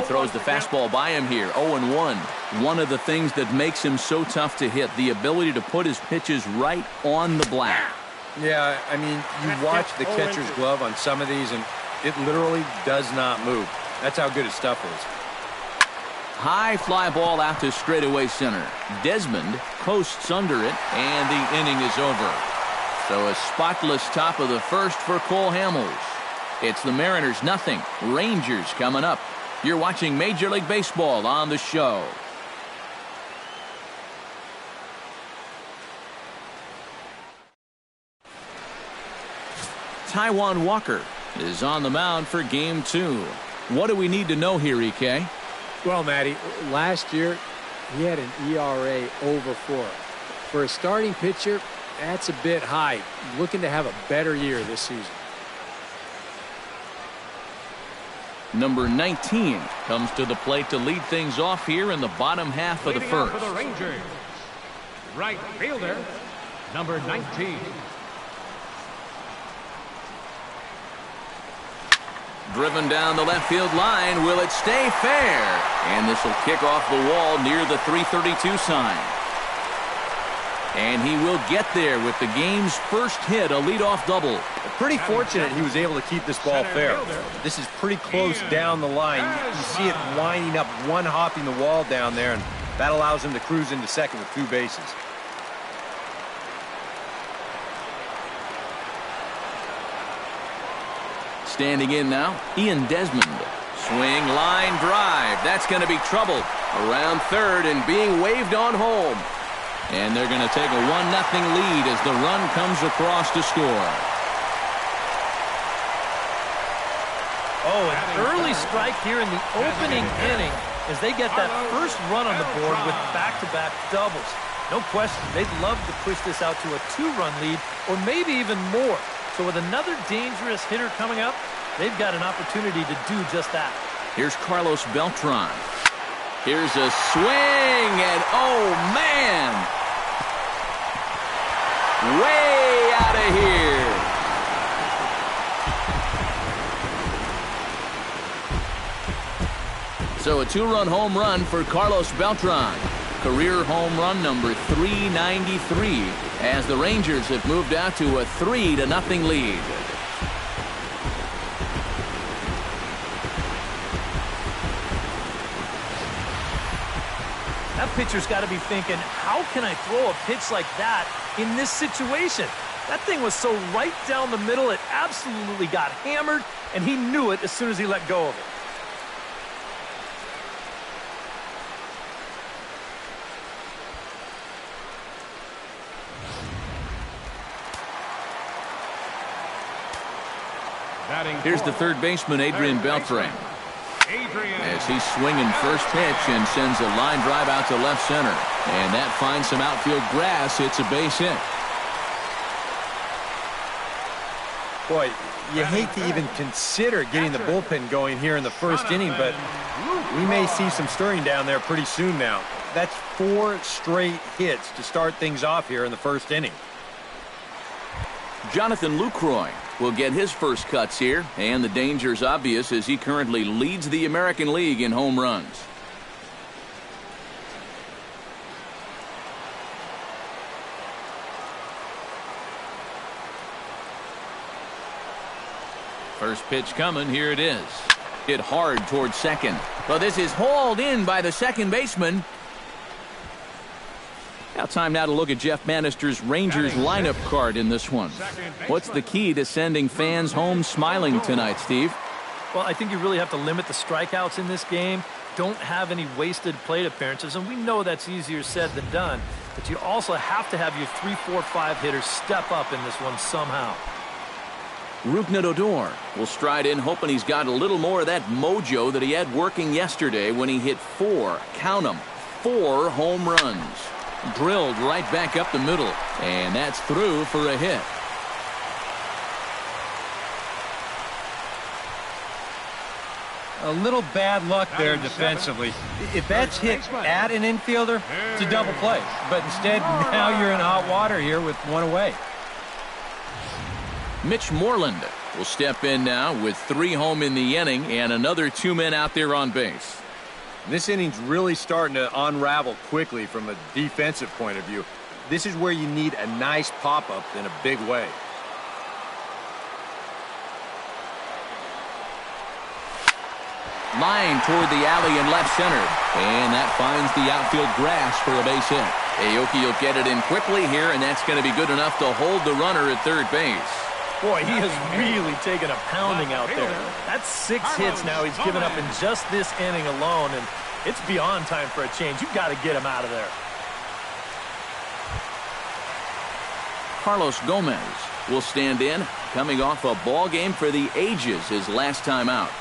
throws the fastball by him here. 0-1. One of the things that makes him so tough to hit, the ability to put his pitches right on the black. Yeah, I mean, you watch the catcher's glove on some of these, and it literally does not move. That's how good his stuff is. High fly ball out to straightaway center. Desmond posts under it, and the inning is over. So a spotless top of the first for Cole Hamels. It's the Mariners nothing. Rangers coming up. You're watching Major League Baseball on the show. Taijuan Walker is on the mound for game 2. What do we need to know here, EK? Well, Matty, last year he had an ERA over 4. For a starting pitcher, that's a bit high. Looking to have a better year this season. Number 19 comes to the plate to lead things off here in the bottom half of the first. For the Rangers, right fielder, number 19. Driven down the left field line. Will it stay fair? And this will kick off the wall near the 332 sign. And he will get there with the game's first hit, a leadoff double. Pretty fortunate he was able to keep this ball fair. This is pretty close down the line. You see it winding up, one hopping the wall down there, and that allows him to cruise into second with 2 bases. Standing in now, Ian Desmond. Swing, line, drive. That's going to be trouble. Around third and being waved on home. And they're going to take a 1-0 lead as the run comes across to score. Oh, an early strike here in the opening inning as they get that first run on the board with back-to-back doubles. No question, they'd love to push this out to a 2-run lead or maybe even more. So with another dangerous hitter coming up, they've got an opportunity to do just that. Here's Carlos Beltran. Here's a swing, and oh, man! Way out of here. So a 2-run home run for Carlos Beltran. Career home run number 393 as the Rangers have moved out to a 3-0 lead. That pitcher's got to be thinking, how can I throw a pitch like that in this situation? That thing was so right down the middle, it absolutely got hammered, and he knew it as soon as he let go of it. Here's the third baseman, Adrian Beltre. As he's swinging first pitch and sends a line drive out to left center. And that finds some outfield grass. It's a base hit. Boy, you hate to even consider getting the bullpen going here in the first inning, but we may see some stirring down there pretty soon now. That's 4 straight hits to start things off here in the first inning. Jonathan Lucroy will get his first cuts here, and the danger's obvious as he currently leads the American League in home runs. First pitch coming, here it is. Hit hard towards second. Well, this is hauled in by the second baseman. Now time now to look at Jeff Bannister's Rangers lineup card in this one. What's the key to sending fans home smiling tonight, Steve? Well, I think you really have to limit the strikeouts in this game. Don't have any wasted plate appearances, and we know that's easier said than done. But you also have to have your 3, 4, 5 hitters step up in this one somehow. Rougned Odor will stride in, hoping he's got a little more of that mojo that he had working yesterday when he hit 4, count them, 4 home runs. Drilled right back up the middle, and that's through for a hit. A little bad luck there defensively. If that's hit at an infielder, it's a double play. But instead, now you're in hot water here with 1 away. Mitch Moreland will step in now with 3 home in the inning and another 2 men out there on base. This inning's really starting to unravel quickly from a defensive point of view. This is where you need a nice pop-up in a big way. Line toward the alley in left center. And that finds the outfield grass for a base hit. Aoki will get it in quickly here, and that's going to be good enough to hold the runner at third base. Boy, he has really taken a pounding out there. That's 6 hits now he's given up in just this inning alone, and it's beyond time for a change. You've got to get him out of there. Carlos Gomez will stand in, coming off a ball game for the ages his last time out.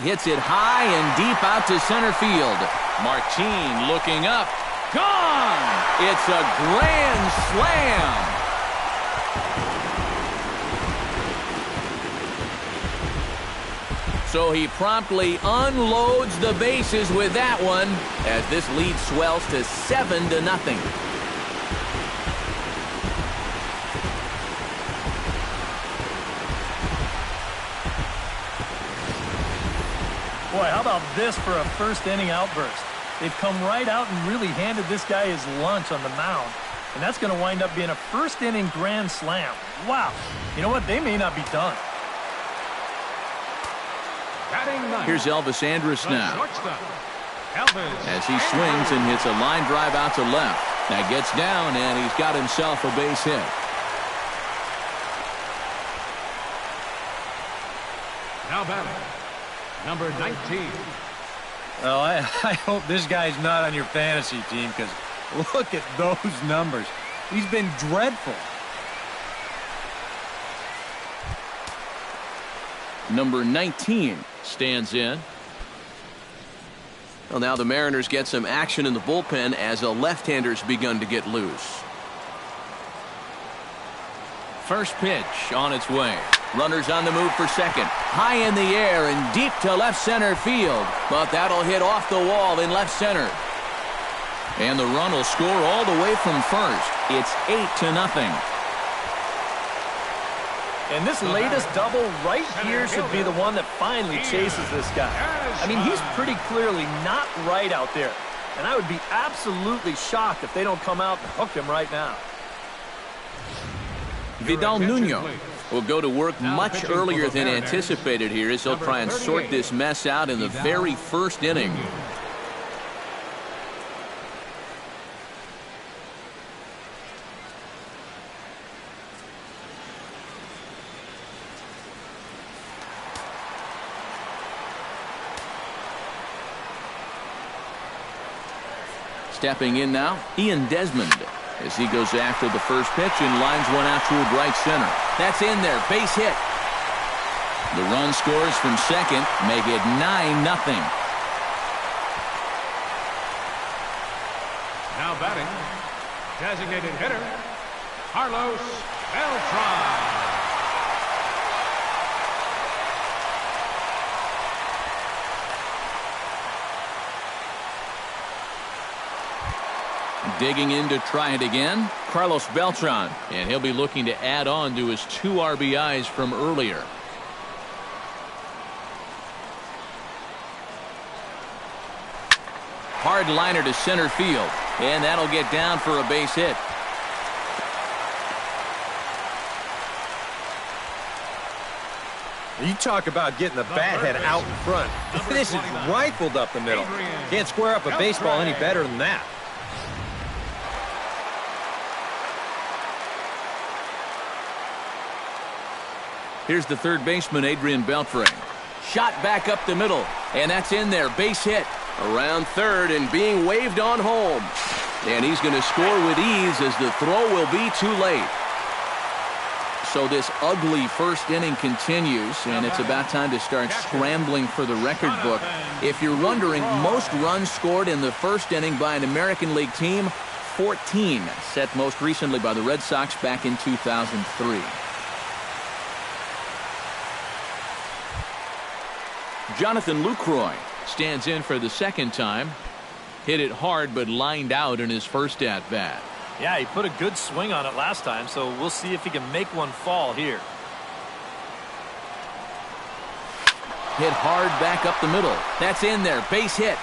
Hits it high and deep out to center field. Martin looking up. Gone! It's a grand slam! So he promptly unloads the bases with that one as this lead swells to 7-0. Boy, how about this for a first inning outburst? They've come right out and really handed this guy his lunch on the mound. And that's going to wind up being a first inning grand slam. Wow. You know what? They may not be done. Here's Elvis Andrus now. As he swings and hits a line drive out to left. That gets down, and he's got himself a base hit. Now batting, number 19. Well, I hope this guy's not on your fantasy team, because look at those numbers. He's been dreadful. Number 19 stands in. Well, now the Mariners get some action in the bullpen as a left-hander's begun to get loose. First pitch on its way. Runners on the move for second. High in the air and deep to left center field. But that'll hit off the wall in left center. And the run will score all the way from first. It's 8-0. And this latest double right here should be the one that finally chases this guy. I mean, he's pretty clearly not right out there. And I would be absolutely shocked if they don't come out and hook him right now. Vidal Nuno will go to work much earlier than anticipated here as he'll try and sort this mess out in the very first inning. Stepping in now, Ian Desmond, as he goes after the first pitch and lines one out toward right center. That's in there, base hit. The run scores from second, make it 9-0. Now batting, designated hitter, Carlos Beltran. Digging in to try it again, Carlos Beltran, and he'll be looking to add on to his 2 RBIs from earlier. Hard liner to center field, and that'll get down for a base hit. You talk about getting the bat head out in front. This is rifled up the middle. Can't square up a baseball any better than that. Here's the third baseman, Adrian Beltre. Shot back up the middle, and that's in there. Base hit around third and being waved on home. And he's going to score with ease as the throw will be too late. So this ugly first inning continues, and it's about time to start scrambling for the record book. If you're wondering, most runs scored in the first inning by an American League team, 14, set most recently by the Red Sox back in 2003. Jonathan Lucroy stands in for the second time. Hit it hard, but lined out in his first at-bat. Yeah, he put a good swing on it last time, so we'll see if he can make one fall here. Hit hard back up the middle. That's in there. Base hit.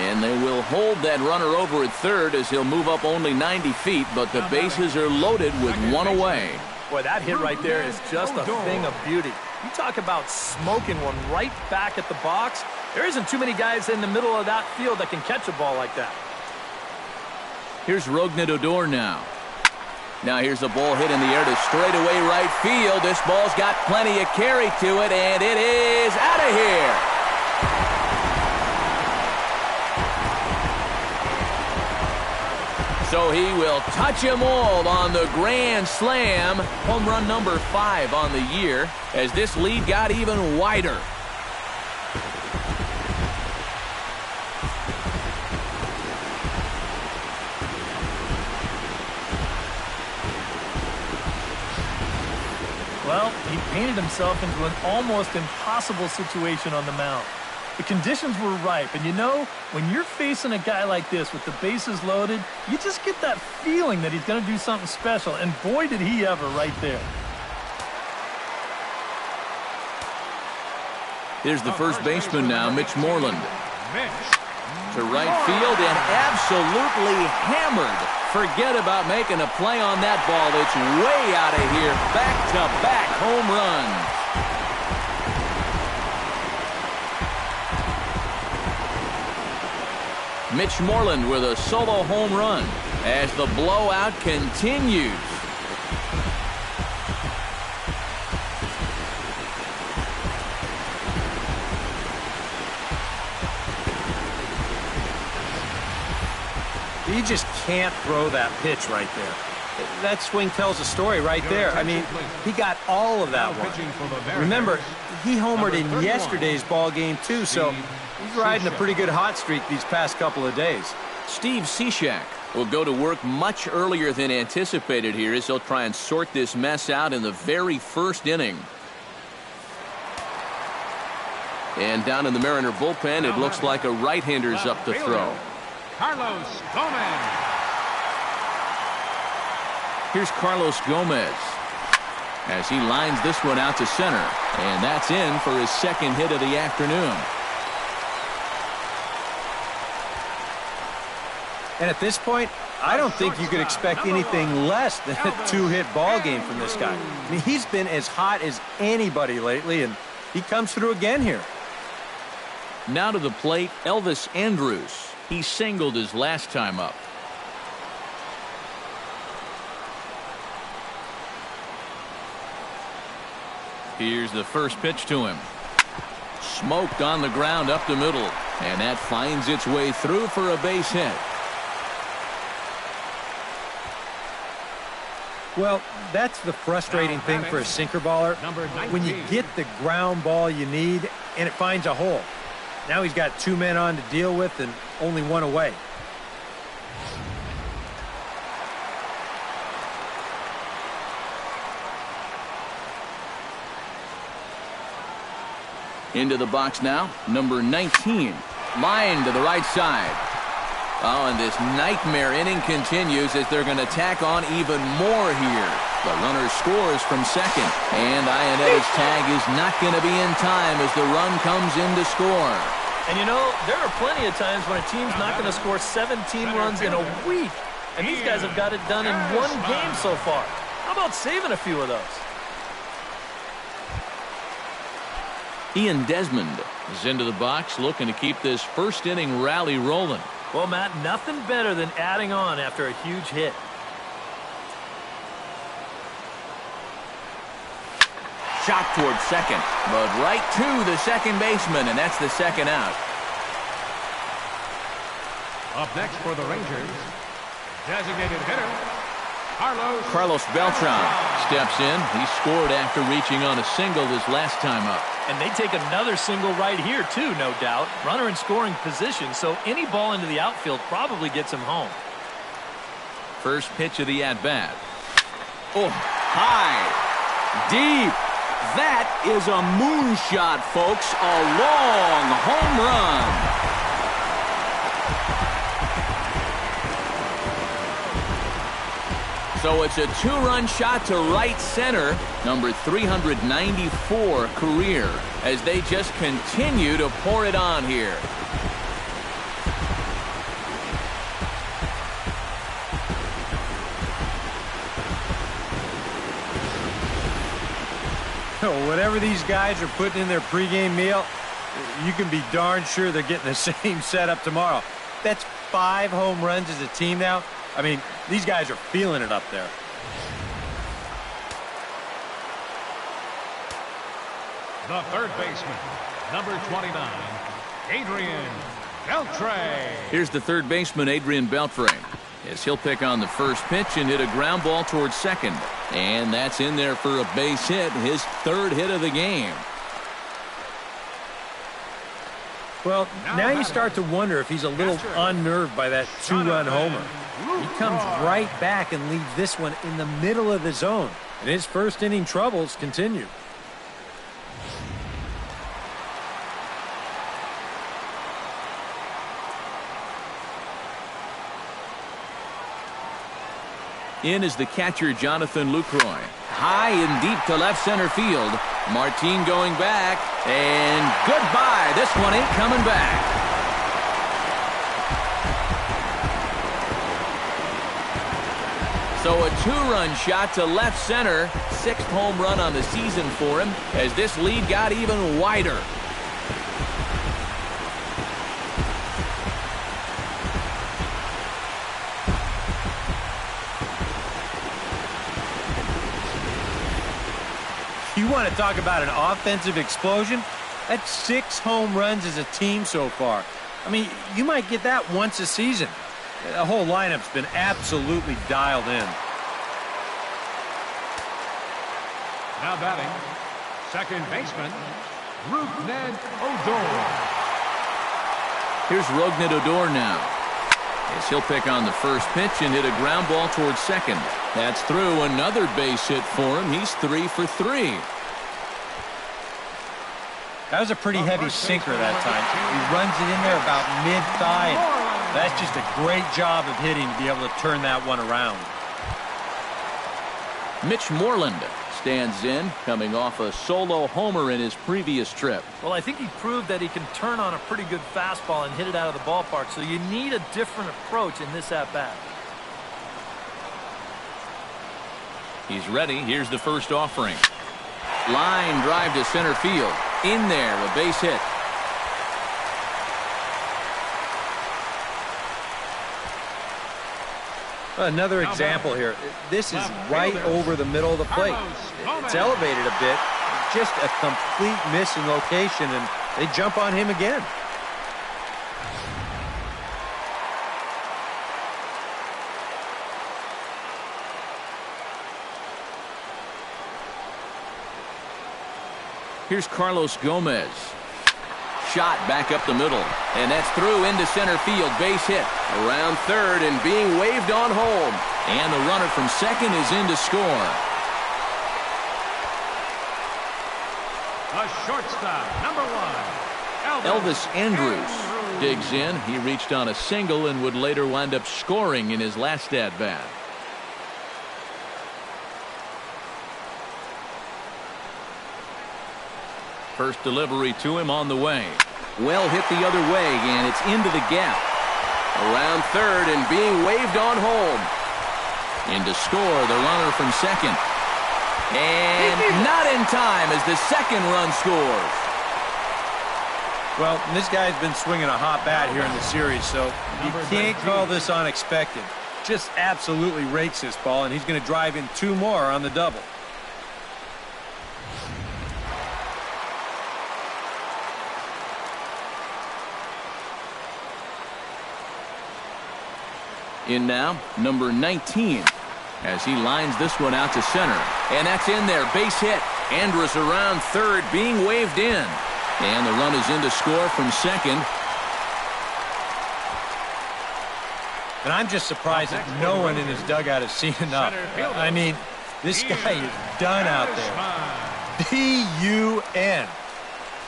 And they will hold that runner over at third as he'll move up only 90 feet, but the bases are loaded with one away. Boy, that hit right there is just a thing of beauty. You talk about smoking one right back at the box. There isn't too many guys in the middle of that field that can catch a ball like that. Here's Rognadodor now. Now here's a ball hit in the air to straightaway right field. This ball's got plenty of carry to it, and it is out of here. So he will touch them all on the grand slam. Home run number 5 on the year as this lead got even wider. Well, he painted himself into an almost impossible situation on the mound. The conditions were ripe, and you know, when you're facing a guy like this with the bases loaded, you just get that feeling that he's going to do something special, and boy, did he ever right there. Here's the first baseman now, Mitch Moreland. To right field and absolutely hammered. Forget about making a play on that ball. It's way out of here. Back-to-back home runs. Mitch Moreland with a solo home run as the blowout continues. You just can't throw that pitch right there. That swing tells a story right there. I mean, he got all of that one. Remember, he homered in yesterday's ball game too, so he's riding a pretty good hot streak these past couple of days. Steve Cishek will go to work much earlier than anticipated here as he'll try and sort this mess out in the very first inning. And down in the Mariner bullpen, it looks like a right-hander's up to throw. Carlos Gomez. Here's Carlos Gomez as he lines this one out to center, and that's in for his second hit of the afternoon. And at this point, I don't think you could expect anything less than a two-hit ball game from this guy. I mean, he's been as hot as anybody lately, and he comes through again here. Now to the plate, Elvis Andrus. He singled his last time up. Here's the first pitch to him. Smoked on the ground up the middle, and that finds its way through for a base hit. Well, that's the frustrating thing for a sinker baller. When you get the ground ball you need and it finds a hole. Now he's got 2 men on to deal with and only 1 away. Into the box now, number 19. Line to the right side. Oh, and this nightmare inning continues as they're going to tack on even more here. The runner scores from second, and Ionetta's tag is not going to be in time as the run comes in to score. And you know, there are plenty of times when a team's not going to score 17 runs in a week. And these guys have got it done in 1 game so far. How about saving a few of those? Ian Desmond is into the box looking to keep this first inning rally rolling. Well, Matt, nothing better than adding on after a huge hit. Shot toward second, but right to the second baseman, and that's the second out. Up next for the Rangers, designated hitter, Carlos Beltran steps in. He scored after reaching on a single his last time up. And they take another single right here, too, no doubt. Runner in scoring position, so any ball into the outfield probably gets him home. First pitch of the at-bat. Oh, high, deep. That is a moonshot, folks. A long home run. So it's a two-run shot to right center, number 394 career, as they just continue to pour it on here. Whatever these guys are putting in their pregame meal, you can be darn sure they're getting the same setup tomorrow. That's 5 home runs as a team now. I mean, these guys are feeling it up there. The third baseman, number 29, Adrian Beltre. Here's the third baseman, Adrian Beltre, as he'll pick on the first pitch and hit a ground ball towards second. And that's in there for a base hit, his third hit of the game. Well, now you start to wonder if he's a little unnerved by that 2-run homer. He comes right back and leaves this one in the middle of the zone. And his first inning troubles continue. In is the catcher, Jonathan Lucroy. High and deep to left center field. Martin going back. And goodbye. This one ain't coming back. So a two-run shot to left center. 6th home run on the season for him as this lead got even wider. You want to talk about an offensive explosion? That's 6 home runs as a team so far. I mean, you might get that once a season. The whole lineup's been absolutely dialed in. Now batting, second baseman, Rougned Odor. Here's Rougned Odor now, as he'll pick on the first pitch and hit a ground ball towards second. That's through. Another base hit for him. He's 3 for 3. That was a pretty heavy sinker that time. He runs it in there about mid-thigh. That's just a great job of hitting to be able to turn that one around. Mitch Moreland stands in, coming off a solo homer in his previous trip. Well, I think he proved that he can turn on a pretty good fastball and hit it out of the ballpark, so you need a different approach in this at-bat. He's ready. Here's the first offering. Line drive to center field. In there, a base hit. Another example here. This is right over the middle of the plate. It's elevated a bit. Just a complete miss in location, and they jump on him again. Here's Carlos Gomez. Shot back up the middle. And that's through into center field. Base hit. Around third and being waved on home. And the runner from second is in to score. A shortstop, number 1, Elvis Andrus digs in. He reached on a single and would later wind up scoring in his last at-bat. First delivery to him on the way. Well hit the other way, and it's into the gap. Around third and being waved on home. In to score, the runner from second. And not in time as the second run scores. Well, this guy's been swinging a hot bat here in the series, so you can't call this unexpected. Just absolutely rakes this ball, and he's going to drive in 2 more on the double. In now, number 19, as he lines this one out to center. And that's in there, base hit. Andrus around third, being waved in. And the run is in to score from second. And I'm just surprised that no one in his dugout has seen enough. I mean, this guy is done out there. D-U-N.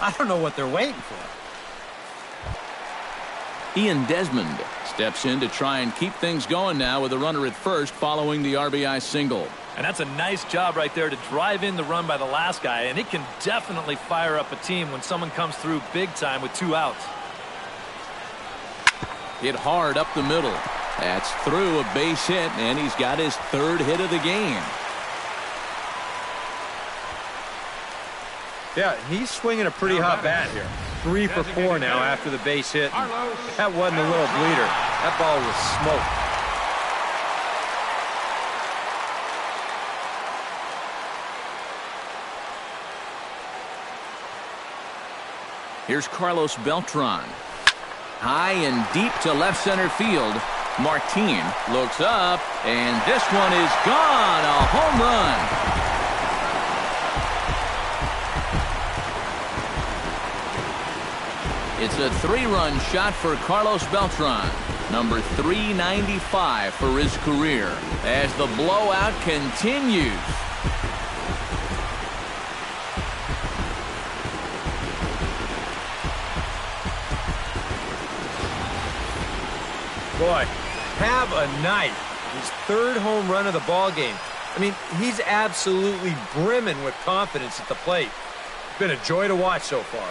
I don't know what they're waiting for. Ian Desmond steps in to try and keep things going now with a runner at first following the RBI single. And that's a nice job right there to drive in the run by the last guy, and it can definitely fire up a team when someone comes through big time with 2 outs. Hit hard up the middle. That's through a base hit, and he's got his 3rd hit of the game. Yeah, he's swinging a pretty hot bat here. 3 for 4 now after the base hit. That wasn't a little bleeder. That ball was smoked. Here's Carlos Beltran. High and deep to left center field. Martin looks up, and this one is gone. A home run. It's a 3-run shot for Carlos Beltran. Number 395 for his career as the blowout continues. Boy, have a night. His 3rd home run of the ball game. I mean, he's absolutely brimming with confidence at the plate. It's been a joy to watch so far.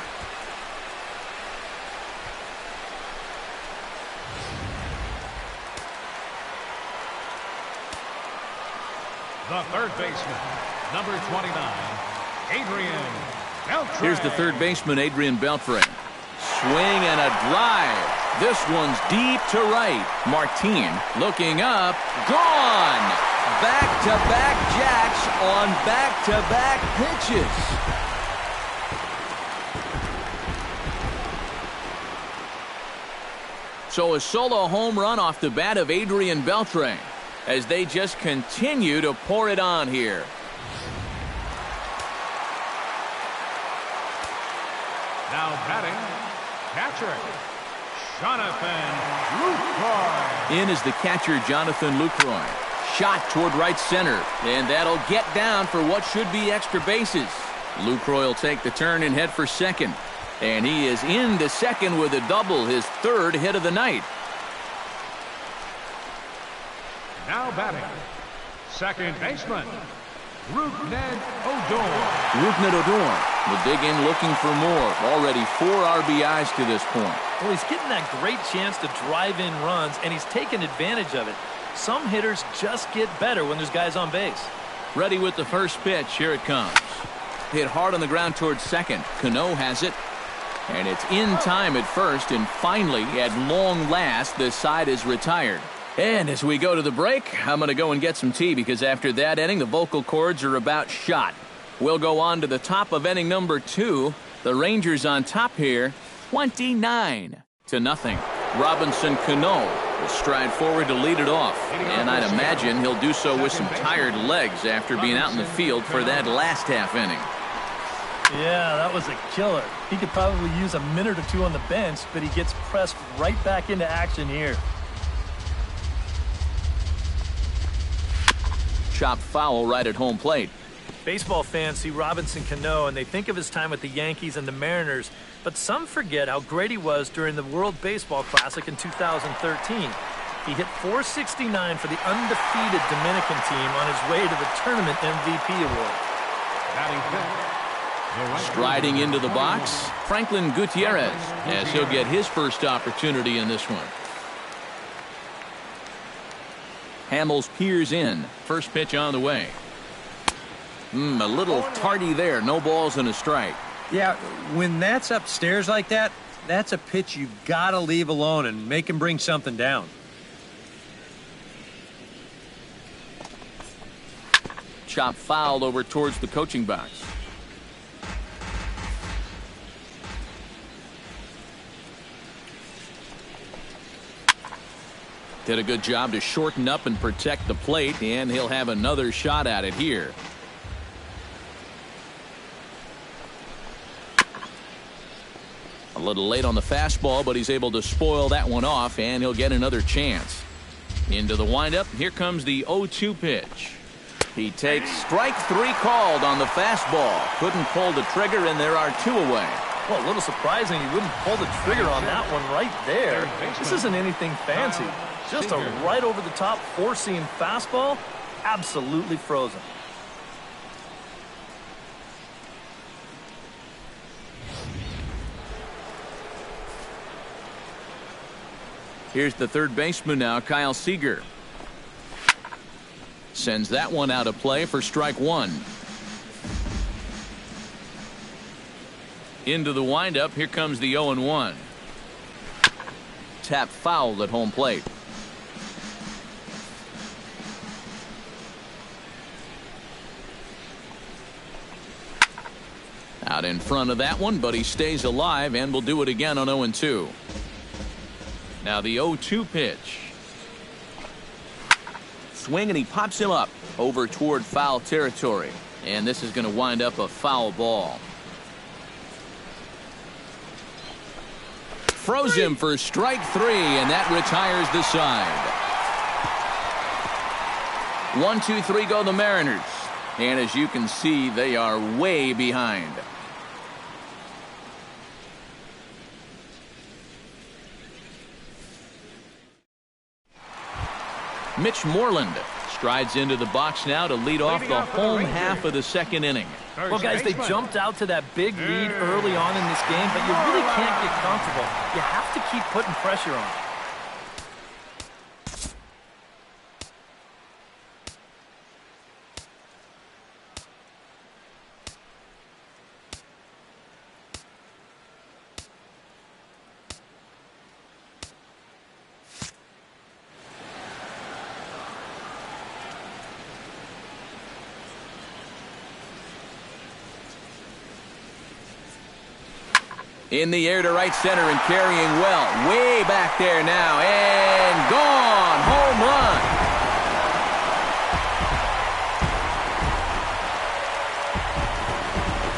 The third baseman, number 29, Adrian Beltre. Here's the third baseman, Adrian Beltre. Swing and a drive. This one's deep to right. Martin looking up. Gone. Back-to-back jacks on back-to-back pitches. So a solo home run off the bat of Adrian Beltre as they just continue to pour it on here. Now batting, catcher, Jonathan Lucroy. In is the catcher, Jonathan Lucroy. Shot toward right center, and that'll get down for what should be extra bases. Lucroy will take the turn and head for second. And he is into second with a double, his 3rd hit of the night. Now batting, second baseman, Rougned Odor. Rougned Odor will dig in looking for more. Already 4 RBIs to this point. Well, he's getting that great chance to drive in runs, and he's taking advantage of it. Some hitters just get better when there's guys on base. Ready with the first pitch. Here it comes. Hit hard on the ground towards second. Cano has it. And it's in time at first, and finally, at long last, the side is retired. And as we go to the break, I'm going to go and get some tea because after that inning, the vocal cords are about shot. We'll go on to the top of inning number 2. The Rangers on top here, 29-0. Robinson Cano will stride forward to lead it off. And I'd imagine he'll do so with some tired legs after being out in the field for that last half inning. Yeah, that was a killer. He could probably use a minute or 2 on the bench, but he gets pressed right back into action here. Chopped foul right at home plate. Baseball fans see Robinson Cano, and they think of his time with the Yankees and the Mariners, but some forget how great he was during the World Baseball Classic in 2013. He hit .469 for the undefeated Dominican team on his way to the tournament MVP award. Striding into the box, Franklin Gutierrez, as he'll get his first opportunity in this one. Hamels peers in. First pitch on the way. A little tardy there. No balls and a strike. Yeah, when that's upstairs like that, that's a pitch you've got to leave alone and make him bring something down. Chop fouled over towards the coaching box. Did a good job to shorten up and protect the plate, and he'll have another shot at it here. A little late on the fastball, but he's able to spoil that one off, and he'll get another chance. Into the windup, here comes the 0-2 pitch. He takes strike 3 called on the fastball. Couldn't pull the trigger, and there are 2 away. Well, a little surprising he wouldn't pull the trigger on that one right there. This isn't anything fancy. Just a right over the top four-seam fastball. Absolutely frozen. Here's the third baseman now, Kyle Seager. Sends that one out of play for strike one. Into the windup, here comes the 0-1. Tap fouled at home plate. Out in front of that one, but he stays alive and will do it again on 0-2. Now the 0-2 pitch. Swing, and he pops him up over toward foul territory. And this is going to wind up a foul ball. Froze him for strike three, and that retires the side. 1-2-3 go the Mariners. And as you can see, they are way behind. Mitch Moreland strides into the box now to lead off the home half of the second inning. Well, guys, they jumped out to that big lead early on in this game, but you really can't get comfortable. You have to keep putting pressure on. In the air to right center and carrying well. Way back there now. And gone. Home run.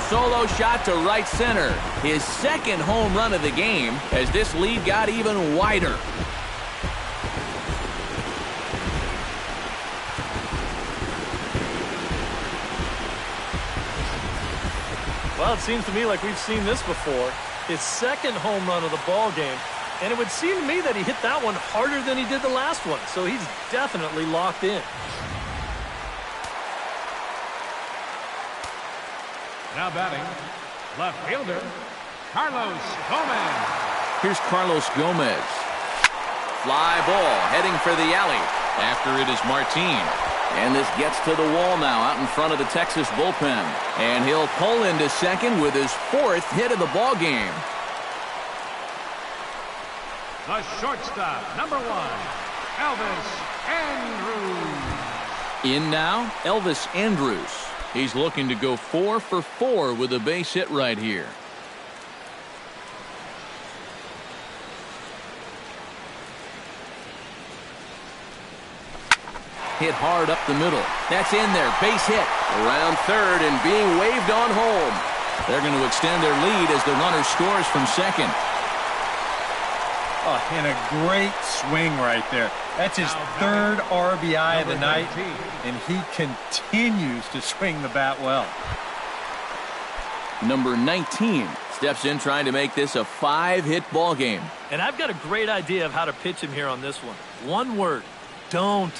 Solo shot to right center. His second home run of the game as this lead got even wider. Well, it seems to me like we've seen this before. His second home run of the ball game, and it would seem to me that he hit that one harder than he did the last one, so he's definitely locked in. Now batting, left fielder, Carlos Gomez. Here's Carlos Gomez. Fly ball heading for the alley. After it is Martin. And this gets to the wall now out in front of the Texas bullpen. And he'll pull into second with his fourth hit of the ball game. The shortstop, number 1, Elvis Andrus. In now, Elvis Andrus. He's looking to go 4 for 4 with a base hit right here. Hit hard up the middle. That's in there. Base hit. Around third and being waved on home. They're going to extend their lead as the runner scores from second. Oh, and a great swing right there. That's his third RBI of the night, and he continues to swing the bat well. Number 19 steps in trying to make this a 5-hit ball game. And I've got a great idea of how to pitch him here on this one. One word: don't.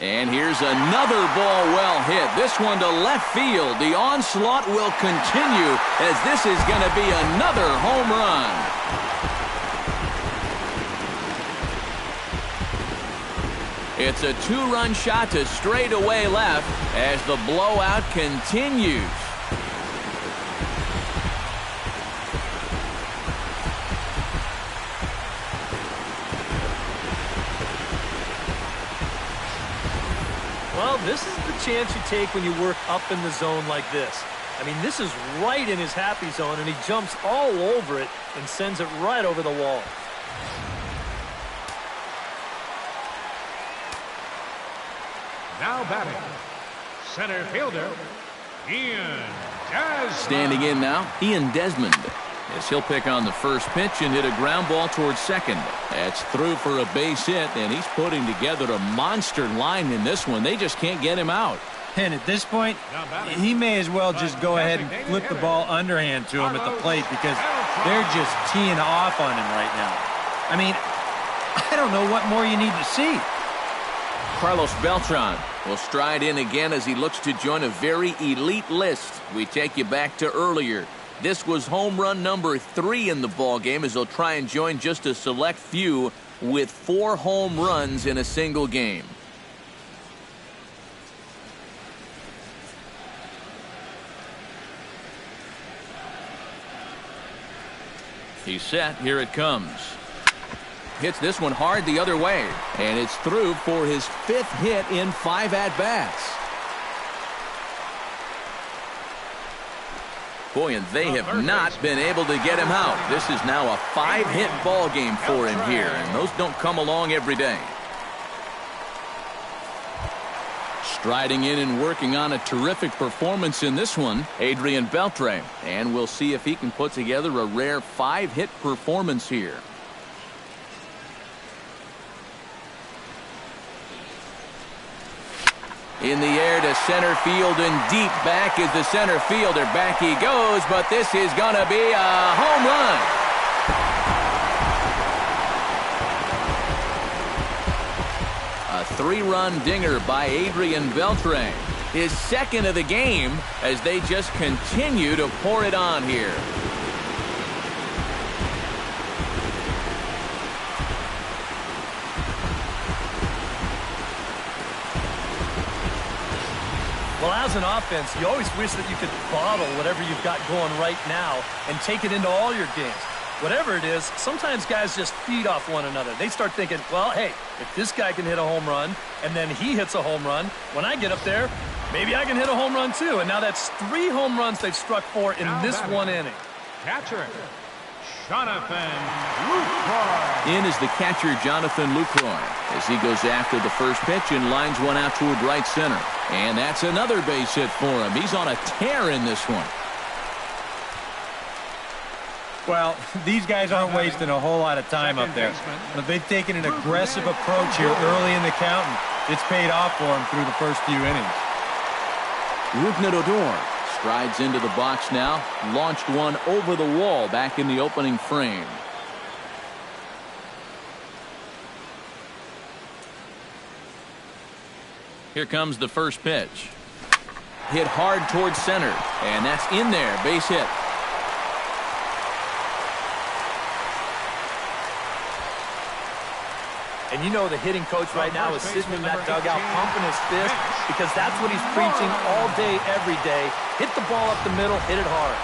And here's another ball well hit. This one to left field. The onslaught will continue as this is going to be another home run. It's a 2-run shot to straightaway left as the blowout continues. Well, this is the chance you take when you work up in the zone like this. I mean, this is right in his happy zone, and he jumps all over it and sends it right over the wall. Now batting, center fielder, Ian Desmond. Standing in now, Ian Desmond. As he'll pick on the first pitch and hit a ground ball towards second. That's through for a base hit, and he's putting together a monster line in this one. They just can't get him out. And at this point, he may as well just go ahead and flip the ball underhand to him at the plate because they're just teeing off on him right now. I mean, I don't know what more you need to see. Carlos Beltran will stride in again as he looks to join a very elite list. We take you back to earlier. This was home run number 3 in the ball game as he'll try and join just a select few with 4 home runs in a single game. He's set. Here it comes. Hits this one hard the other way. And it's through for his 5th hit in 5 at-bats. Boy, and they have not been able to get him out. This is now a 5-hit ball game for him here, and those don't come along every day. Striding in and working on a terrific performance in this one, Adrian Beltre. And we'll see if he can put together a rare 5-hit performance here. In the air to center field and deep back is the center fielder. Back he goes, but this is going to be a home run. A 3-run dinger by Adrian Beltre. His 2nd of the game as they just continue to pour it on here. Well, as an offense, you always wish that you could bottle whatever you've got going right now and take it into all your games. Whatever it is, sometimes guys just feed off one another. They start thinking, well, hey, if this guy can hit a home run and then he hits a home run, when I get up there, maybe I can hit a home run too. And now that's 3 home runs they've struck for in this one inning. Catcher, Jonathan Lucroy. In is the catcher, Jonathan Lucroy, as he goes after the first pitch and lines one out toward right center. And that's another base hit for him. He's on a tear in this one. Well, these guys aren't wasting a whole lot of time up there. But they've taken an aggressive approach here early in the count, and it's paid off for them through the first few innings. Rougned Odor strides into the box now. Launched one over the wall back in the opening frame. Here comes the first pitch. Hit hard towards center, and that's in there. Base hit. And you know the hitting coach right now is sitting in that dugout pumping his fist because that's what he's preaching all day, every day. Hit the ball up the middle, hit it hard.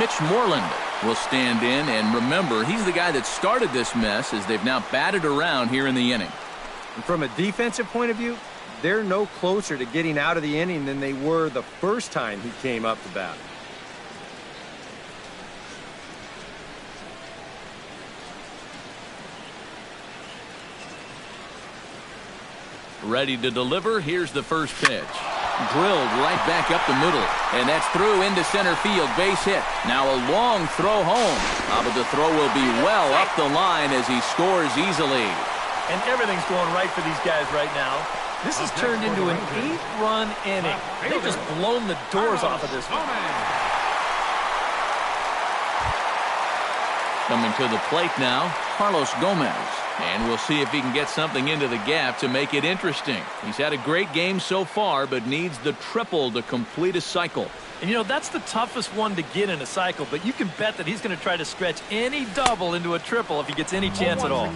Mitch Moreland will stand in, and remember, he's the guy that started this mess as they've now batted around here in the inning. And from a defensive point of view, they're no closer to getting out of the inning than they were the first time he came up to bat. Ready to deliver. Here's the first pitch. Drilled right back up the middle. And that's through into center field. Base hit. Now a long throw home. But the throw will be well up the line as he scores easily. And everything's going right for these guys right now. This has turned into an 8-run inning. They've just blown the doors off of this one. Coming to the plate now, Carlos Gomez. And we'll see if he can get something into the gap to make it interesting. He's had a great game so far, but needs the triple to complete a cycle. And, you know, that's the toughest one to get in a cycle, but you can bet that he's going to try to stretch any double into a triple if he gets any chance at all.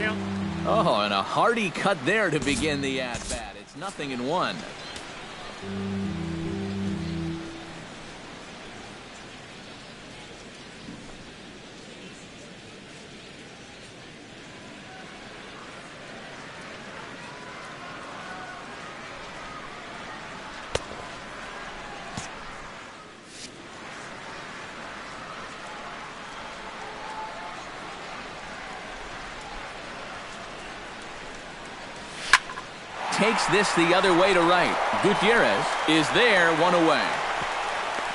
Oh, and a hearty cut there to begin the at-bat. It's 0-1. Takes this the other way to right. Gutierrez is there, 1 away.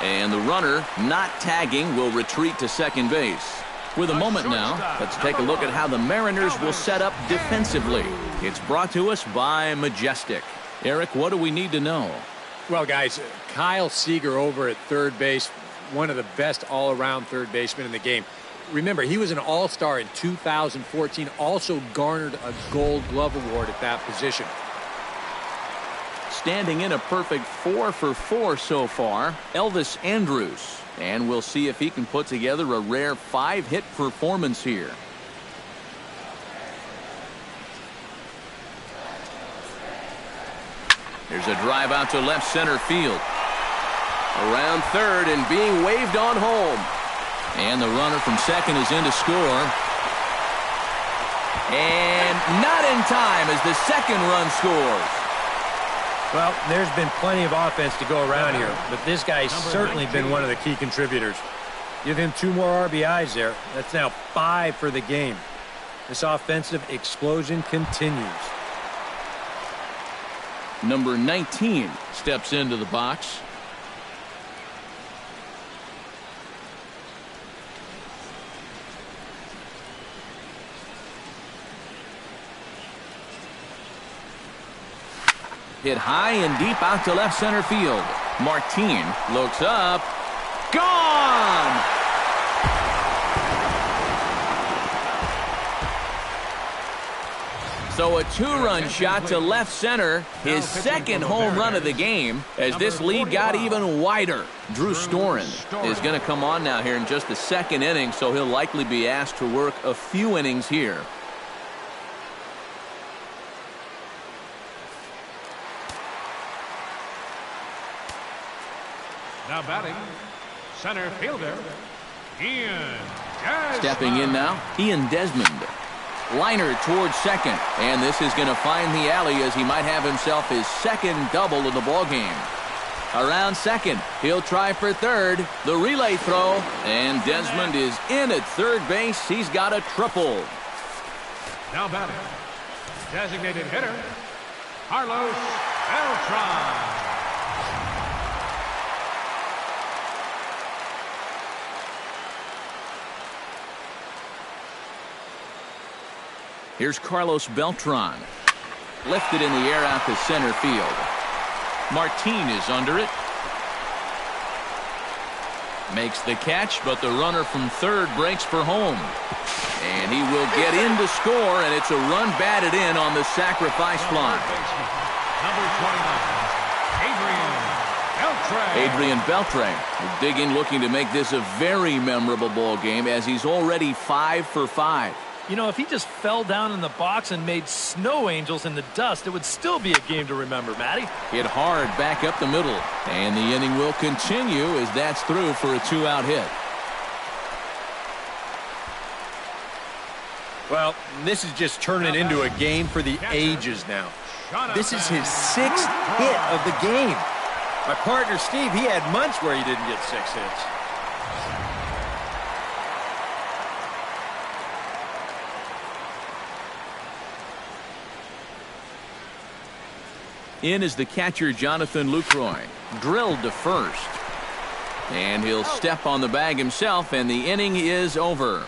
And the runner, not tagging, will retreat to second base. With a moment now, let's take a look at how the Mariners will set up defensively. It's brought to us by Majestic. Eric, what do we need to know? Well, guys, Kyle Seager over at third base, one of the best all-around third basemen in the game. Remember, he was an all-star in 2014, also garnered a Gold Glove Award at that position. Standing in a perfect 4 for 4 so far, Elvis Andrus. And we'll see if he can put together a rare 5-hit performance here. There's a drive out to left center field. Around third and being waved on home. And the runner from second is in to score. And not in time as the second run scores. Well, there's been plenty of offense to go around here, but this guy's certainly been one of the key contributors. Give him 2 more RBIs there. That's now 5 for the game. This offensive explosion continues. Number 19 steps into the box. Hit high and deep out to left center field. Martin looks up. Gone! So a 2-run shot to left center, his second home run of the game, as this lead got even wider. Drew Storen is going to come on now here in just the second inning, so he'll likely be asked to work a few innings here. Now batting, center fielder, Ian Desmond. Stepping in now, Ian Desmond. Liner towards second, and this is going to find the alley as he might have himself his second double of the ballgame. Around second, he'll try for third. The relay throw, and Desmond is in at third base. He's got a triple. Now batting, designated hitter, Carlos Beltran. Here's Carlos Beltran. Lifted in the air out to center field. Martin is under it. Makes the catch, but the runner from third breaks for home. And he will get in to score, and it's a run batted in on the sacrifice fly. Number 29, Adrian Beltre will dig in looking to make this a very memorable ball game as he's already 5 for 5. You know, if he just fell down in the box and made snow angels in the dust, it would still be a game to remember, Matty. Hit hard back up the middle. And the inning will continue as that's through for a 2-out hit. Well, this is just turning into a game for the ages now. This is his 6th hit of the game. My partner, Steve, he had months where he didn't get 6 hits. In is the catcher, Jonathan Lucroy. Drilled to first. And he'll step on the bag himself, and the inning is over.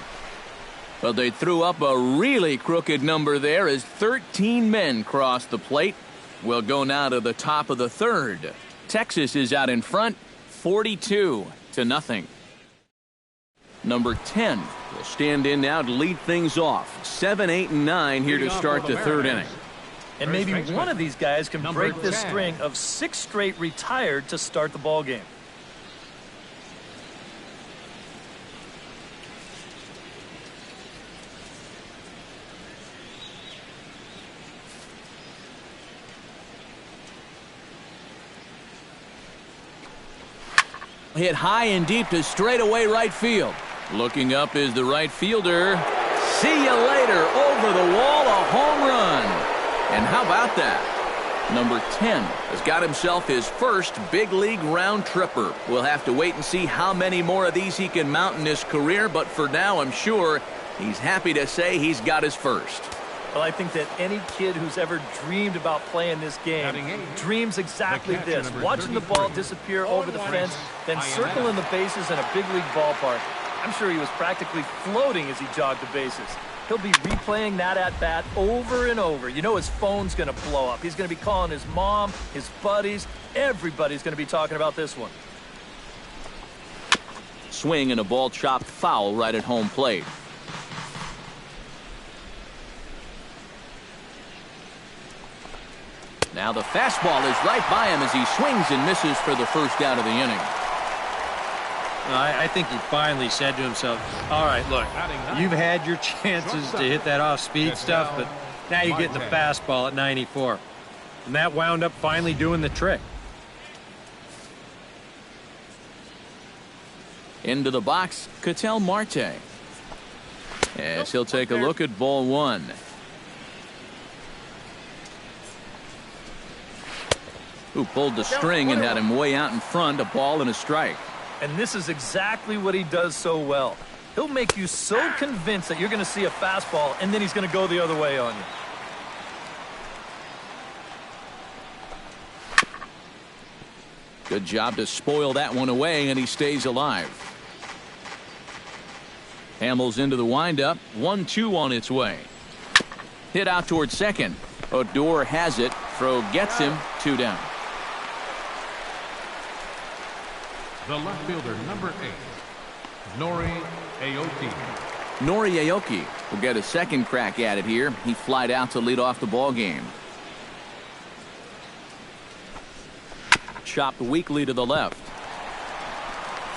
But they threw up a really crooked number there as 13 men crossed the plate. We'll go now to the top of the third. Texas is out in front, 42-0. Number 10 will stand in now to lead things off. 7, 8, and 9 here to start the third inning. And maybe one of these guys can break this string of 6 straight retired to start the ball game. Hit high and deep to straightaway right field. Looking up is the right fielder. See you later. Over the wall, a home run. And how about that? Number 10 has got himself his first big league round tripper. We'll have to wait and see how many more of these he can mount in his career, but for now I'm sure he's happy to say he's got his first. Well, I think that any kid who's ever dreamed about playing this game dreams exactly this. Watching the ball disappear over the fence, then circling the bases in a big league ballpark. I'm sure he was practically floating as he jogged the bases. He'll be replaying that at-bat over and over. You know his phone's going to blow up. He's going to be calling his mom, his buddies. Everybody's going to be talking about this one. Swing and a ball chopped foul right at home plate. Now the fastball is right by him as he swings and misses for the first out of the inning. I think he finally said to himself, all right, look, you've had your chances to hit that off-speed stuff, but now you get the fastball at 94. And that wound up finally doing the trick. Into the box, Ketel Marte. As he'll take a look at ball one. Who pulled the string and had him way out in front, a ball and a strike. And this is exactly what he does so well. He'll make you so convinced that you're going to see a fastball, and then he's going to go the other way on you. Good job to spoil that one away, and he stays alive. Hamels into the windup. 1-2 on its way. Hit out towards second. Odor has it. Throw gets him. 2 down. The left fielder, number 8, Nori Aoki. Nori Aoki will get a second crack at it here. He flied out to lead off the ball game. Chopped weakly to the left.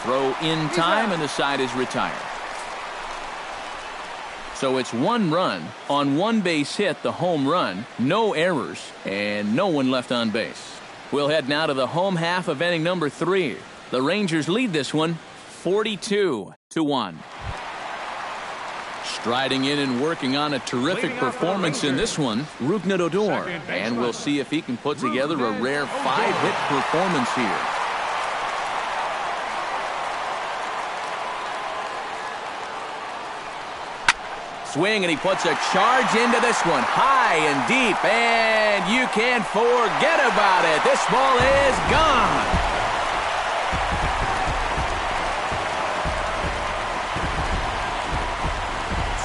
Throw in time, and the side is retired. So it's 1 run on 1 base hit, the home run, no errors, and no one left on base. We'll head now to the home half of inning number 3. The Rangers lead this one 42-1. Striding in and working on a terrific performance in this one, Rougned Odor. And we'll see if he can put together a rare 5-hit performance here. Swing, and he puts a charge into this one, high and deep, and you can't forget about it. This ball is gone.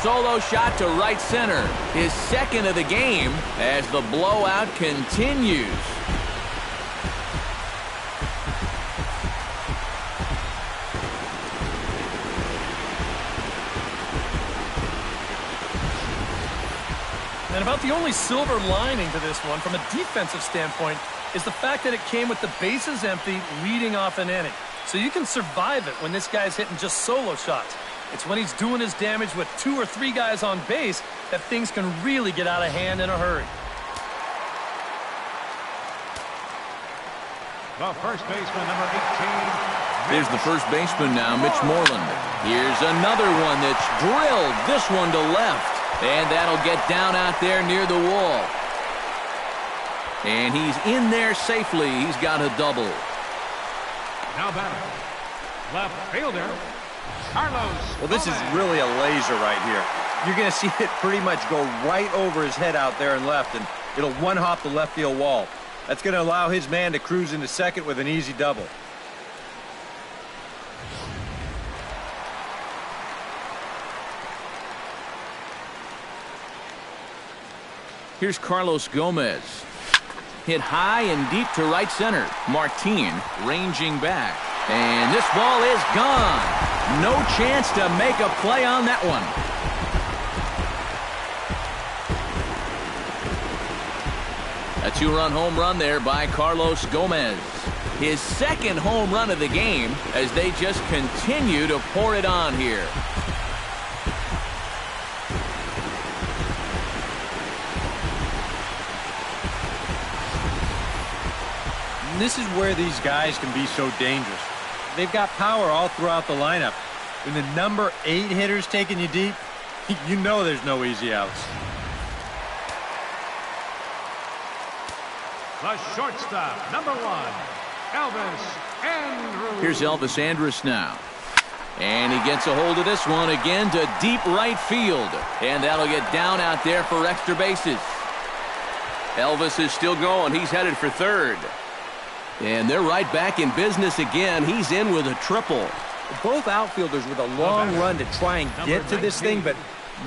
Solo shot to right center, his second of the game as the blowout continues. And about the only silver lining to this one from a defensive standpoint is the fact that it came with the bases empty leading off an inning. So you can survive it when this guy's hitting just solo shots. It's when he's doing his damage with 2 or 3 guys on base that things can really get out of hand in a hurry. The first baseman, number 18. Here's the first baseman now, Mitch Moreland. Here's another one that's drilled this one to left. And that'll get down out there near the wall. And he's in there safely. He's got a double. Now batting, left fielder, Carlos. Well, this is really a laser right here. You're going to see it pretty much go right over his head out there and left, and it'll one-hop the left field wall. That's going to allow his man to cruise into second with an easy double. Here's Carlos Gomez. Hit high and deep to right center. Martin ranging back. And this ball is gone. No chance to make a play on that one. A 2-run home run there by Carlos Gomez. His second home run of the game as they just continue to pour it on here. And this is where these guys can be so dangerous. They've got power all throughout the lineup. When the number 8 hitter's taking you deep, you know there's no easy outs. The shortstop, number 1, Elvis Andrus. Here's Elvis Andrus now. And he gets a hold of this one again to deep right field. And that'll get down out there for extra bases. Elvis is still going. He's headed for third. And they're right back in business again. He's in with a triple. Both outfielders with a long run to try and get to this thing, but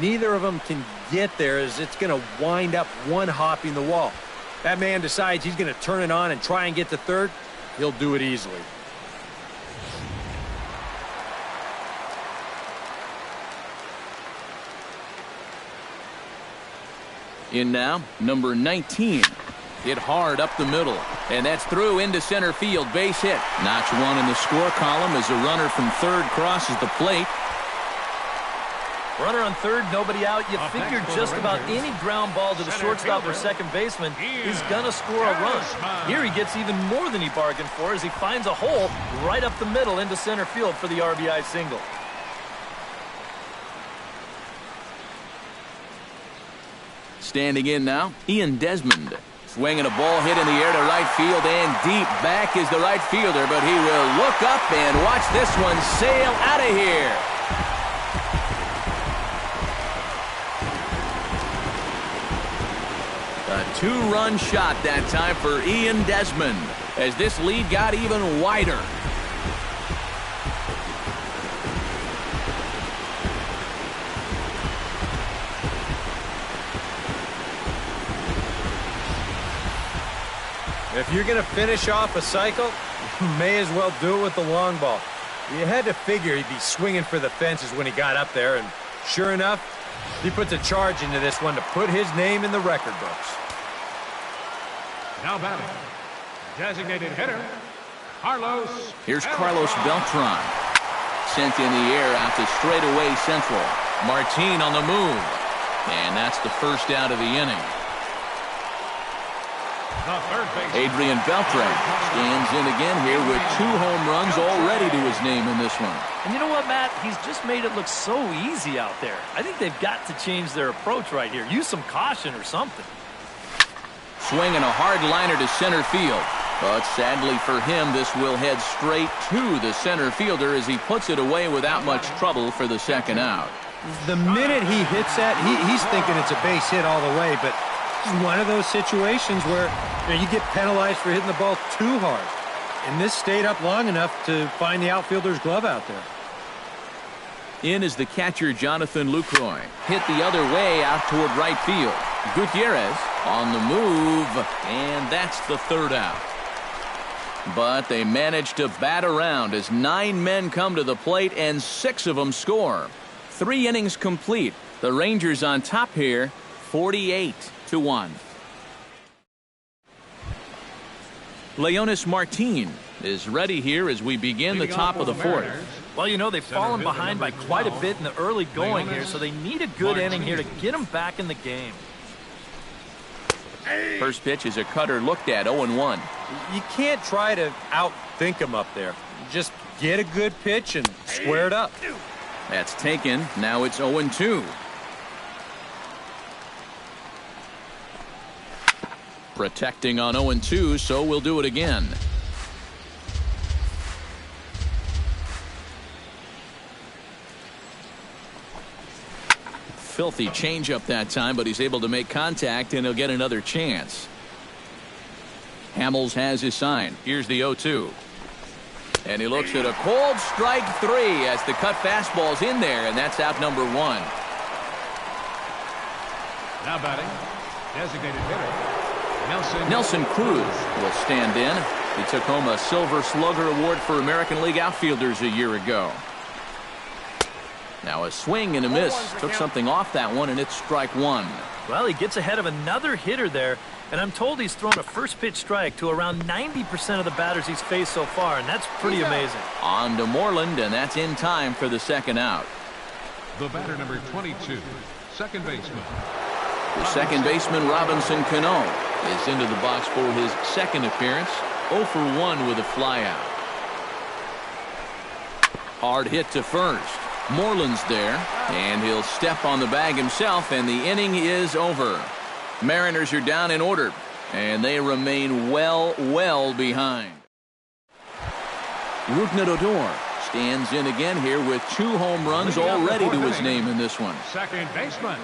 Neither of them can get there, as it's going to wind up one hopping the wall. That man decides he's going to turn it on and try and get to third. He'll do it easily. In now, number 19. Hit hard up the middle, and that's through into center field. Base hit. Notch one in the score column as a runner from third crosses the plate. Runner on third, nobody out. You figure just about any ground ball to the shortstop or second baseman is going to score a run. Here he gets even more than he bargained for as he finds a hole right up the middle into center field for the RBI single. Standing in now, Ian Desmond. Swinging a ball hit in the air to right field, and deep back is the right fielder, but he will look up and watch this one sail out of here. A two-run shot that time for Ian Desmond as this lead got even wider. If you're going to finish off a cycle, you may as well do it with the long ball. You had to figure he'd be swinging for the fences when he got up there, and sure enough, he puts a charge into this one to put his name in the record books. Now batting, designated hitter, Carlos. Here's Carlos Beltran. Sent in the air out to straightaway central. Martin on the move. And that's the first out of the inning. Adrian Beltre stands in again here with 2 home runs already to his name in this one. And you know what, Matt? He's just made it look so easy out there. I think they've got to change their approach right here. Use some caution or something. Swinging a hard liner to center field. But sadly for him, this will head straight to the center fielder as he puts it away without much trouble for the second out. The minute he hits that, he's thinking it's a base hit all the way, but it's one of those situations where you get penalized for hitting the ball too hard. And this stayed up long enough to find the outfielder's glove out there. In is the catcher, Jonathan Lucroy. Hit the other way out toward right field. Gutierrez on the move, and that's the third out. But they managed to bat around as 9 men come to the plate and 6 of them score. 3 innings complete. The Rangers on top here, 48-1. Leonis Martin is ready here as we begin the top of the fourth. Well, you know, they've fallen behind by quite a bit in the early going here, so they need a good inning here to get them back in the game. First pitch is a cutter looked at, 0-1. You can't try to outthink him up there. Just get a good pitch and square it up. That's taken. Now it's 0-2. Protecting on 0-2, so we'll do it again. Filthy changeup that time, but he's able to make contact, and he'll get another chance. Hamels has his sign. Here's the 0-2. And he looks at a cold strike 3 as the cut fastball's in there, and that's out number 1. Now batting, designated hitter, Nelson Cruz will stand in. He took home a Silver Slugger Award for American League outfielders a year ago. Now a swing and a miss. Took something off that one, and it's strike 1. Well, he gets ahead of another hitter there, and I'm told he's thrown a first pitch strike to around 90% of the batters he's faced so far, and that's pretty amazing. On to Moreland, and that's in time for the second out. the batter number 22, second baseman. The second baseman, Robinson Cano, is into the box for his second appearance. 0 for 1 with a flyout. Hard hit to first. Moreland's there, and he'll step on the bag himself, and the inning is over. Mariners are down in order, and they remain well behind. Rougned Odor stands in again here with 2 home runs already to his name in this one. Second baseman,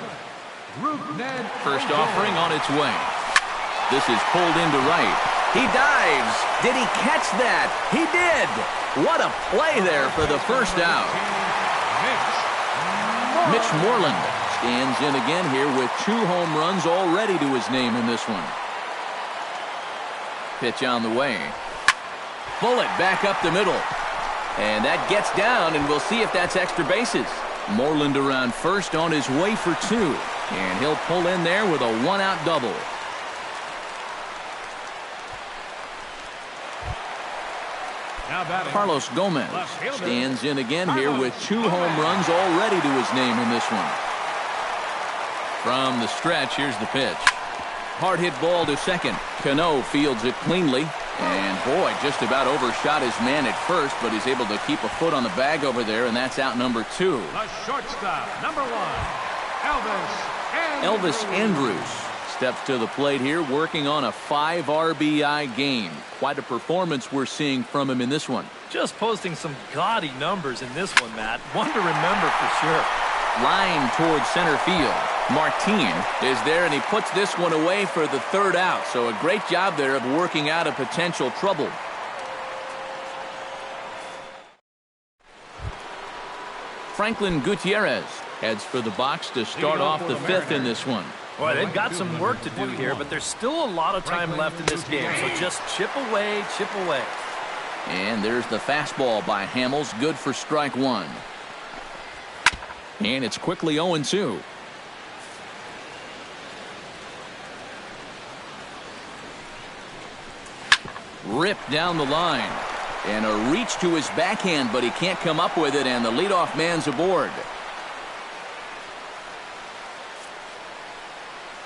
Rougned. First offering on its way. This is pulled into right. He dives. Did he catch that? He did. What a play there for the first out. Mitch Moreland stands in again here with 2 home runs already to his name in this one. Pitch on the way. Bullet back up the middle. And that gets down, and we'll see if that's extra bases. Moreland around first on his way for 2. And he'll pull in there with a 1-out double. Carlos Gomez stands in again here with 2 home runs already to his name in this one. From the stretch, here's the pitch. Hard hit ball to second. Cano fields it cleanly. And boy, just about overshot his man at first, but he's able to keep a foot on the bag over there, and that's out number 2. The shortstop, number 1, Elvis Andrus steps to the plate here, working on a 5 RBI game. Quite a performance we're seeing from him in this one. Just posting some gaudy numbers in this one, Matt. One to remember for sure. Line towards center field. Martin is there, and he puts this one away for the 3rd out. So a great job there of working out a potential trouble. Franklin Gutierrez heads for the box to start off the 5th in this one. Boy, they've got some work to do here, but there's still a lot of time left in this game. So just chip away, chip away. And there's the fastball by Hamels, good for strike 1. And it's quickly 0-2. Ripped down the line. And a reach to his backhand, but he can't come up with it, and the leadoff man's aboard.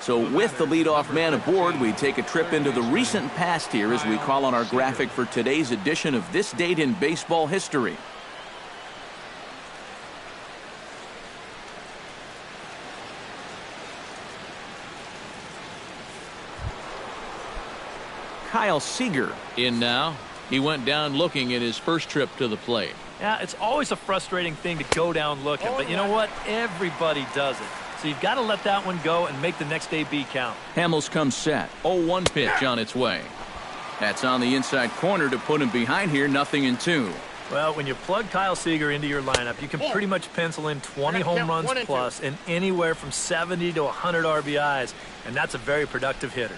So with the leadoff man aboard, we take a trip into the recent past here as we call on our graphic for today's edition of This Date in Baseball History. Kyle Seager in now. He went down looking in his first trip to the plate. Yeah, it's always a frustrating thing to go down looking, but you know what? Everybody does it. So you've got to let that one go and make the next AB count. Hamels comes set. 0-1 pitch on its way. That's on the inside corner to put him behind here, 0-2. Well, when you plug Kyle Seager into your lineup, you can pretty much pencil in 20 home runs plus and anywhere from 70 to 100 RBIs, and that's a very productive hitter.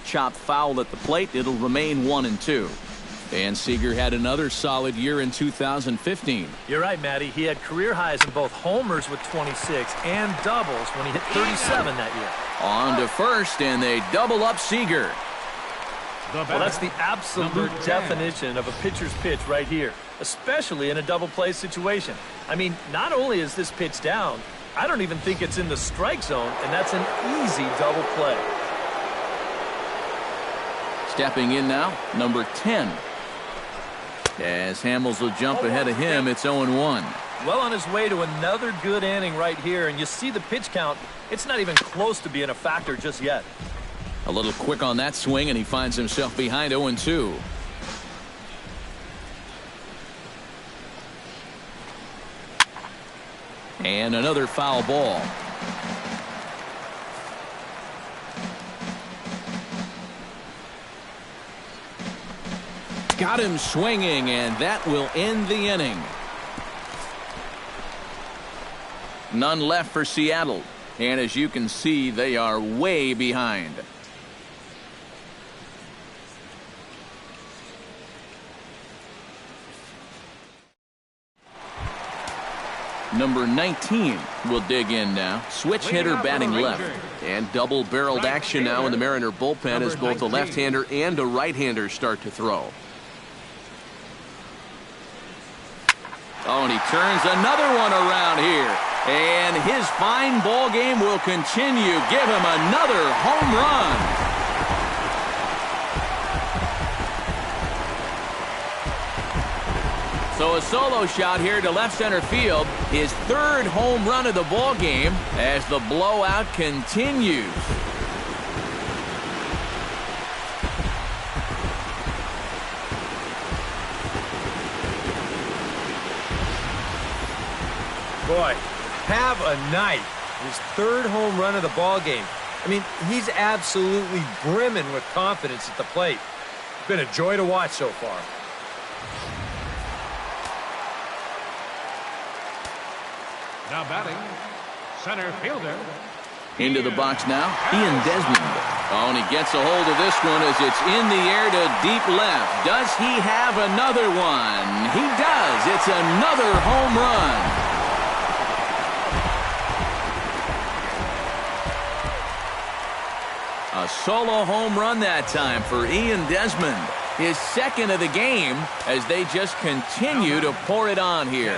Chopped foul at the plate. It'll remain 1-2. And Seager had another solid year in 2015. You're right, Matty. He had career highs in both homers with 26 and doubles when he hit 37 that year. On to first, and they double up Seager. Well, that's the absolute definition of a pitcher's pitch right here, especially in a double play situation. I mean, not only is this pitch down, I don't even think it's in the strike zone, and that's an easy double play. Stepping in now, number 10. As Hamels will jump ahead of him, it's 0-1. Well on his way to another good inning right here, and you see the pitch count. It's not even close to being a factor just yet. A little quick on that swing, and he finds himself behind 0-2. And another foul ball. Got him swinging, and that will end the inning. None left for Seattle. And as you can see, they are way behind. Number 19 will dig in now. Switch hitter batting left. And double-barreled action now in the Mariner bullpen as both a left-hander and a right-hander start to throw. Oh, and he turns another one around here. And his fine ball game will continue. Give him another home run. So a solo shot here to left center field. His 3rd home run of the ball game as the blowout continues. Boy, have a night. His 3rd home run of the ball game. I mean, he's absolutely brimming with confidence at the plate. It's been a joy to watch so far. Now batting, center fielder. Into the box now, Ian Desmond. Oh, and he gets a hold of this one as it's in the air to deep left. Does he have another one? He does. It's another home run. A solo home run that time for Ian Desmond. His second of the game as they just continue to pour it on here.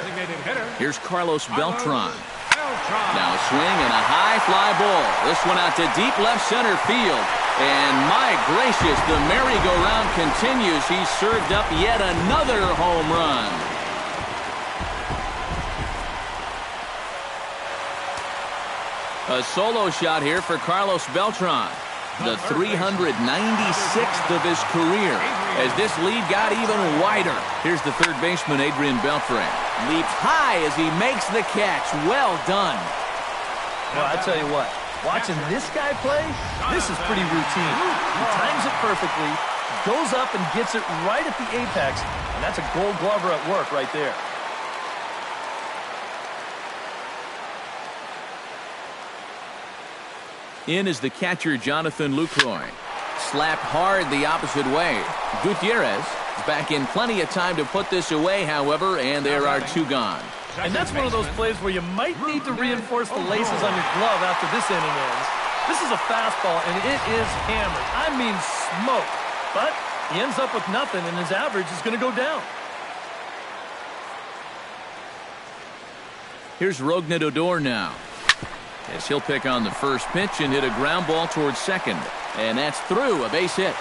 Here's Carlos Beltran. Now a swing and a high fly ball. This one out to deep left center field. And my gracious, the merry-go-round continues. He's served up yet another home run. A solo shot here for Carlos Beltran. The 396th of his career as this lead got even wider. Here's the third baseman, Adrian Beltre. Leaps high as he makes the catch. Well done. Well, I tell you what, watching this guy play, this is pretty routine. He times it perfectly, goes up and gets it right at the apex, and that's a Gold Glover at work right there. In is the catcher, Jonathan Lucroy. Slapped hard the opposite way. Gutierrez is back in plenty of time to put this away, however, and there are two gone. And that's one of those plays where you might need to reinforce the laces on your glove after this inning ends. This is a fastball, and it is hammered. I mean smoke. But he ends up with nothing, and his average is going to go down. Here's Rougned Odor now, as he'll pick on the first pitch and hit a ground ball towards second. And that's through, a base hit.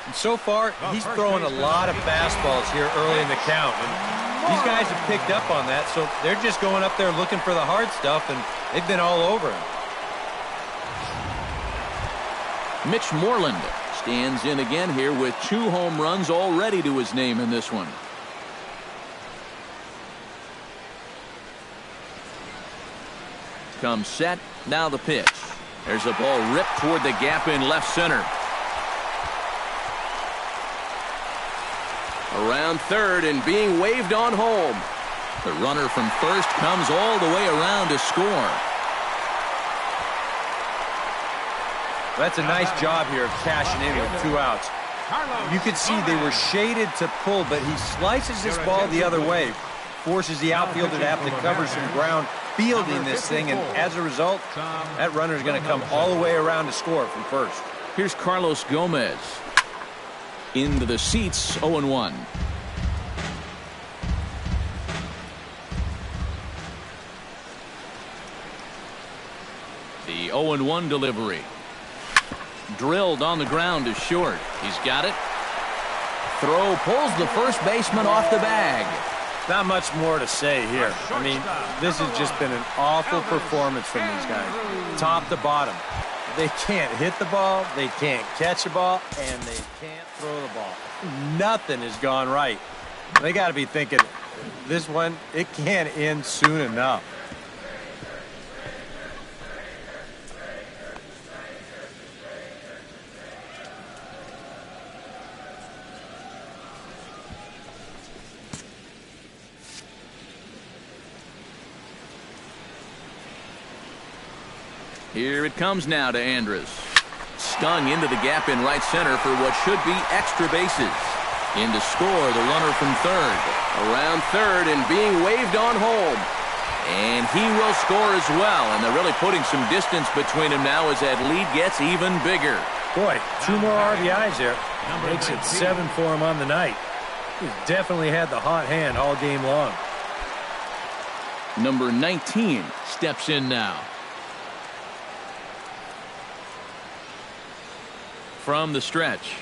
And so far, he's throwing a lot of fastballs here early in the count. And these guys have picked up on that, so they're just going up there looking for the hard stuff, and they've been all over him. Mitch Moreland stands in again here with 2 home runs already to his name in this one. Comes set, now the pitch. There's a ball ripped toward the gap in left center. Around third and being waved on home. The runner from first comes all the way around to score. That's a nice job here of cashing in with 2 outs. You could see they were shaded to pull, but he slices this ball the other way. Forces the outfielder to have to cover some ground fielding this thing, and as a result, that runner is going to come all the way around to score from first. Here's Carlos Gomez. Into the seats, 0-1. The 0-1 delivery. Drilled on the ground is short. He's got it. Throw pulls the first baseman off the bag. Not much more to say here. I mean, this has just been an awful performance from these guys, top to bottom. They can't hit the ball, they can't catch the ball, and they can't throw the ball. Nothing has gone right. They got to be thinking, this one, it can't end soon enough. Here it comes now to Andrus. Stung into the gap in right center for what should be extra bases. In to score the runner from third. Around third and being waved on home. And he will score as well. And they're really putting some distance between them now as that lead gets even bigger. Boy, 2 more RBIs there. Makes it 7 for him on the night. He's definitely had the hot hand all game long. Number 19 steps in now. From the stretch.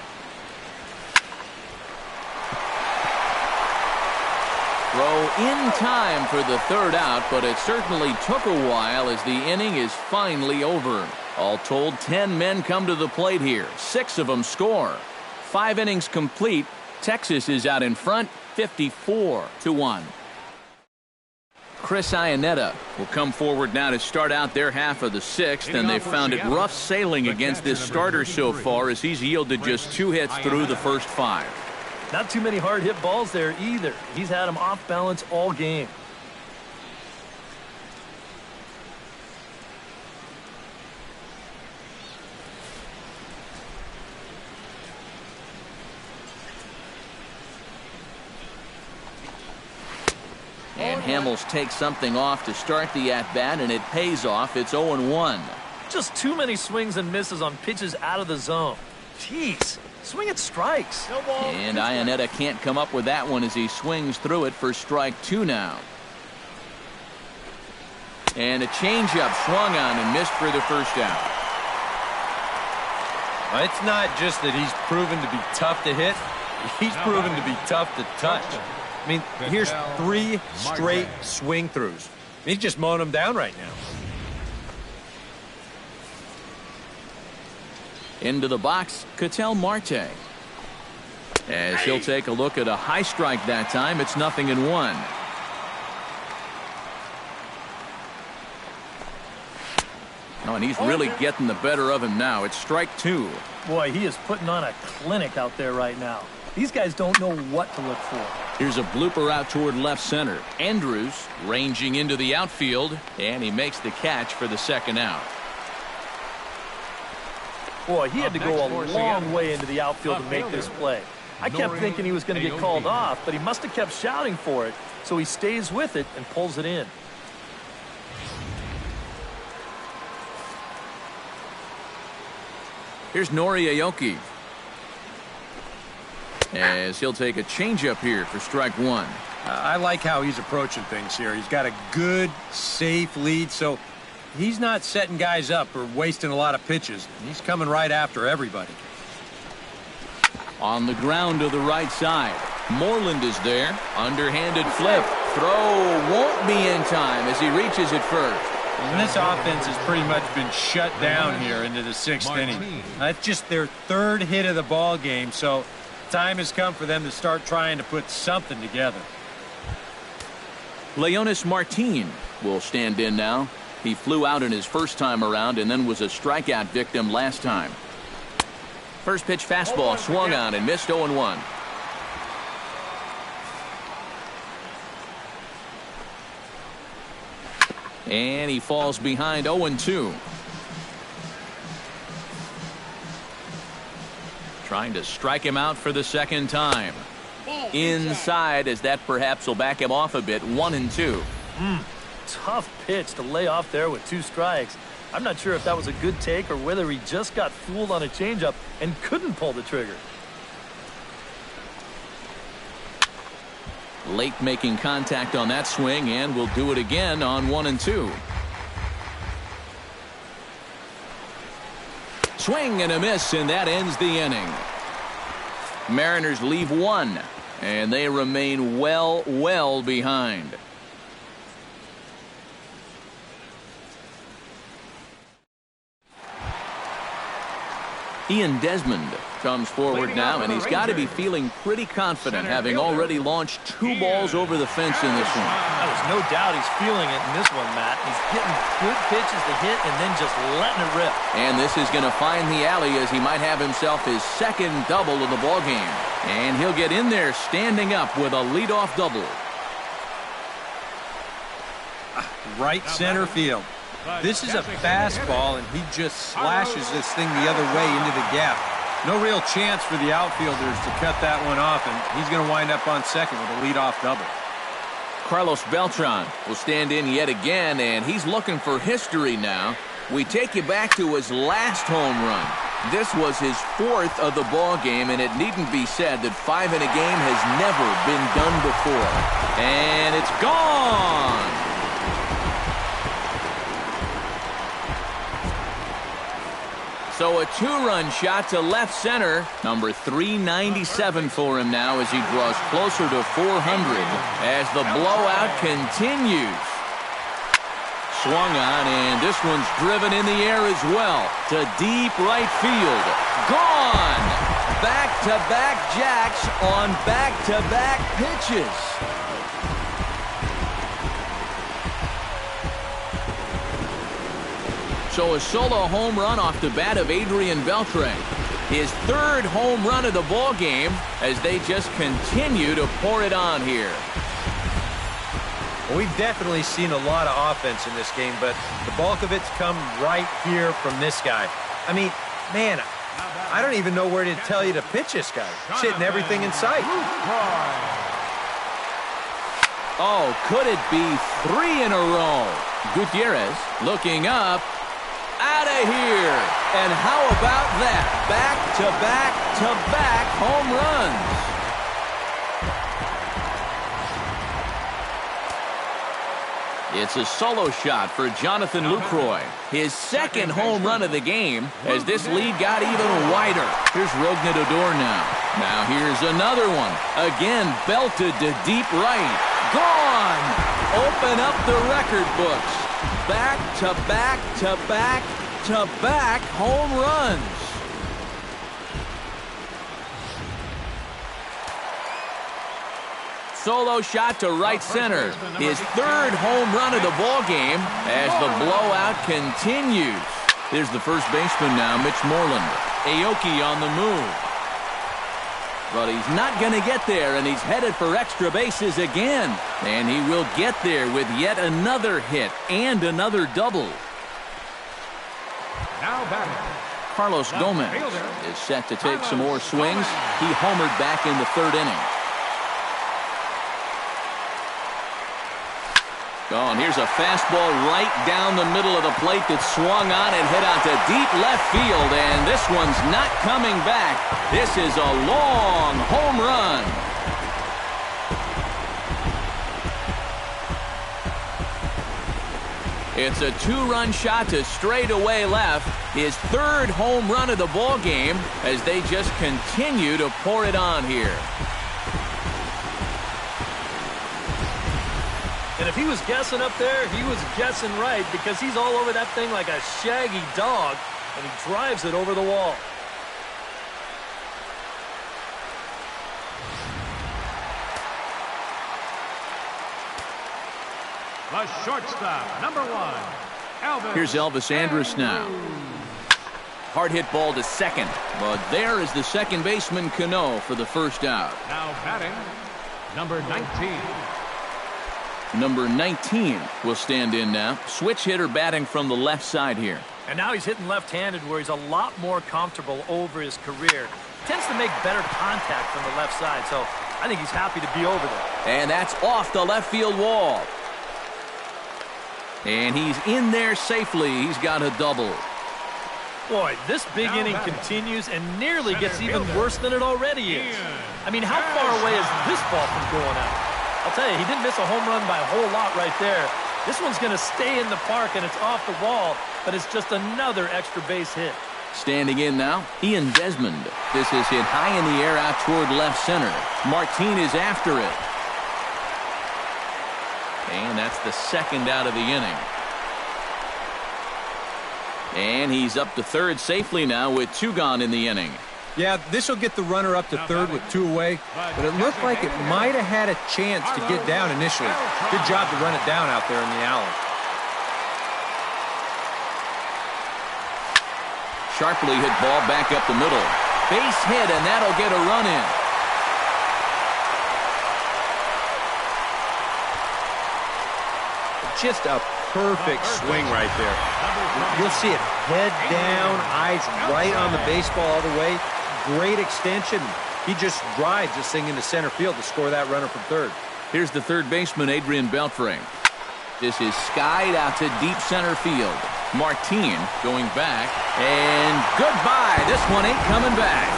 Throw in time for the third out, but it certainly took a while as the inning is finally over. All told, 10 men come to the plate here. 6 of them score. 5 innings complete. Texas is out in front, 54-1. Chris Iannetta will come forward now to start out their half of the 6th, and they've found it rough sailing against this starter so far as he's yielded just 2 hits through the first 5. Not too many hard hit balls there either. He's had him off balance all game. And Hamels takes something off to start the at-bat, and it pays off. It's 0-1. Just too many swings and misses on pitches out of the zone. Jeez, swing at strikes. And Iannetta can't come up with that one as he swings through it for strike 2 now. And a changeup swung on and missed for the first out. It's not just that he's proven to be tough to hit. He's proven to be tough to touch. I mean, here's 3 straight swing throughs. He's just mowing them down right now. Into the box, Ketel Marte. As he'll take a look at a high strike that time, it's 0-1. Oh, and he's really getting the better of him now. It's strike 2. Boy, he is putting on a clinic out there right now. These guys don't know what to look for. Here's a blooper out toward left center. Andrews ranging into the outfield, and he makes the catch for the second out. Boy, he had to go a long way into the outfield to make this play. I kept thinking he was going to get called off, but he must have kept shouting for it, so he stays with it and pulls it in. Here's Nori Aoki, as he'll take a changeup here for strike 1. I like how he's approaching things here. He's got a good, safe lead, so he's not setting guys up or wasting a lot of pitches. He's coming right after everybody. On the ground to the right side. Moreland is there. Underhanded flip. Throw won't be in time as he reaches it first. And this offense has pretty much been shut down here into the 6th inning. That's just their 3rd hit of the ball game, so time has come for them to start trying to put something together. Leonis Martin will stand in now. He flew out in his first time around and then was a strikeout victim last time. First pitch fastball swung on and missed 0-1. And he falls behind 0-2. Trying to strike him out for the second time. Inside, as that perhaps will back him off a bit. 1-2. Tough pitch to lay off there with 2 strikes. I'm not sure if that was a good take or whether he just got fooled on a changeup and couldn't pull the trigger. Late making contact on that swing, and will do it again on 1-2. Swing and a miss, and that ends the inning. Mariners leave 1, and they remain well behind. Ian Desmond comes forward now, and he's got to be feeling pretty confident, having already launched 2 balls over the fence in this one. There's no doubt he's feeling it in this one, Matt. He's getting good pitches to hit and then just letting it rip. And this is going to find the alley as he might have himself his 2nd double of the ballgame. And he'll get in there standing up with a leadoff double. Right center field. This is a fastball, and he just slashes this thing the other way into the gap. No real chance for the outfielders to cut that one off, and he's going to wind up on second with a leadoff double. Carlos Beltran will stand in yet again, and he's looking for history now. We take you back to his last home run. This was his 4th of the ball game, and it needn't be said that 5 in a game has never been done before. And it's gone! So a 2-run shot to left center. Number 397 for him now as he draws closer to 400 as the blowout continues. Swung on, and this one's driven in the air as well to deep right field. Gone! Back-to-back jacks on back-to-back pitches. So a solo home run off the bat of Adrian Beltre. his third home run of the ball game as they just continue to pour it on here. Well, we've definitely seen a lot of offense in this game, but the bulk of it's come right here from this guy. I mean, man, I don't even know where to tell you to pitch this guy. He's hitting everything in sight. Oh, could it be 3 in a row? Gutierrez looking up. Out of here. And how about that? Back-to-back-to-back home runs. It's a solo shot for Jonathan Lucroy. His second home run of the game as this lead got even wider. Here's Rognadador now. Now here's another one. Again, belted to deep right. Gone! Open up the record books. Back-to-back-to-back-to-back home runs. Solo shot to right center. His third home run of the ball game as the blowout continues. Here's the first baseman now, Mitch Moreland. Aoki on the move. But he's not going to get there, and he's headed for extra bases again. And he will get there with yet another hit and another double. Now batting, Carlos Gomez is set to take some more swings. He homered back in the third inning. Oh, and here's a fastball right down the middle of the plate that swung on and hit out to deep left field, and this one's not coming back. This is a long home run. It's a 2-run shot to straightaway left. His third home run of the ball game as they just continue to pour it on here. And if he was guessing up there, he was guessing right because he's all over that thing like a shaggy dog, and he drives it over the wall. the shortstop, number 1, Elvis. Here's Elvis Andrus now. Hard hit ball to second, but there is the second baseman Cano for the first out. Now batting, number 19. Number 19 will stand in now. Switch hitter batting from the left side here. And now he's hitting left-handed where he's a lot more comfortable over his career. Tends to make better contact from the left side, so I think he's happy to be over there. And that's off the left field wall. And he's in there safely. He's got a double. Boy, this big inning continues and nearly gets even worse than it already is. I mean, how far away is this ball from going out? I'll tell you, he didn't miss a home run by a whole lot right there. This one's going to stay in the park, and it's off the wall, but it's just another extra base hit. Standing in now, Ian Desmond. This is hit high in the air out toward left center. Martin is after it. And that's the second out of the inning. And he's up to third safely now with 2 gone in the inning. Yeah, this will get the runner up to third with 2 away, but it looked like it might have had a chance to get down initially. Good job to run it down out there in the alley. Sharply hit ball back up the middle. Base hit, and that'll get a run in. Just a perfect swing right there. You'll see it head down, eyes right on the baseball all the way. Great extension. He just drives this thing into center field to score that runner from third. Here's the third baseman, Adrian Beltre. This is skied out to deep center field. Martin going back, and goodbye. This one ain't coming back.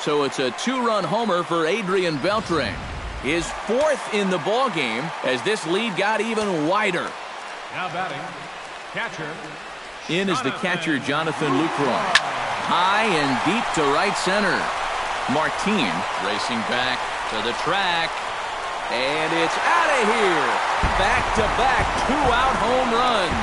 So it's a 2-run homer for Adrian Beltre. His 4th in the ball game as this lead got even wider. Now batting, catcher. In is the catcher, Jonathan Lucroy. High and deep to right center. Martin racing back to the track. And it's out of here. Back-to-back 2-out home runs.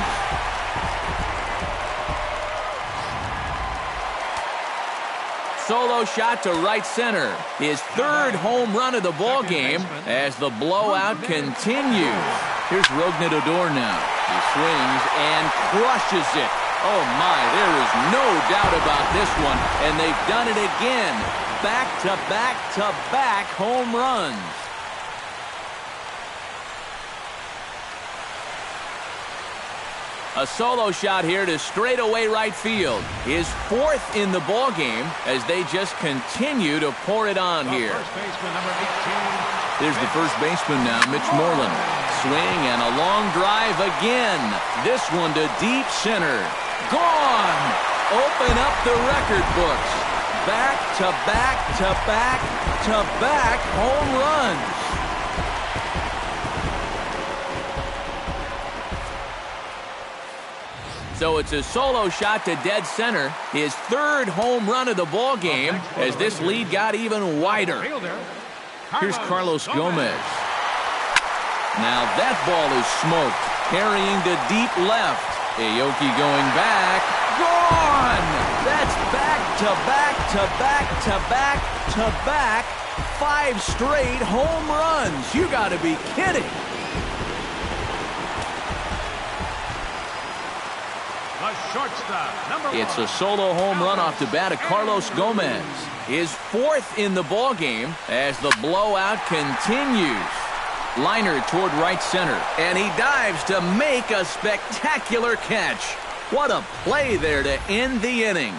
Solo shot to right center. His third home run of the ball game as the blowout continues. Here's Rognadodor now. He swings and crushes it. Oh my, there is no doubt about this one. And they've done it again. Back-to-back-to-back home runs. A solo shot here to straightaway right field. His fourth in the ball game as they just continue to pour it on here. There's the first baseman now, Mitch Moreland. Swing and a long drive again. This one to deep center. Gone! Open up the record books. Back-to-back-to-back-to-back home runs. So it's a solo shot to dead center. His third home run of the ball game as this lead got even wider. Here's Carlos Gomez. Now that ball is smoked. Carrying to deep left. Aoki going back. Gone! That's back-to-back-to-back-to-back-to-back. 5 straight home runs. You got to be kidding. It's a solo home run off the bat of Carlos Gomez. His fourth in the ball game as the blowout continues. Liner toward right center, and he dives to make a spectacular catch. What a play there to end the inning.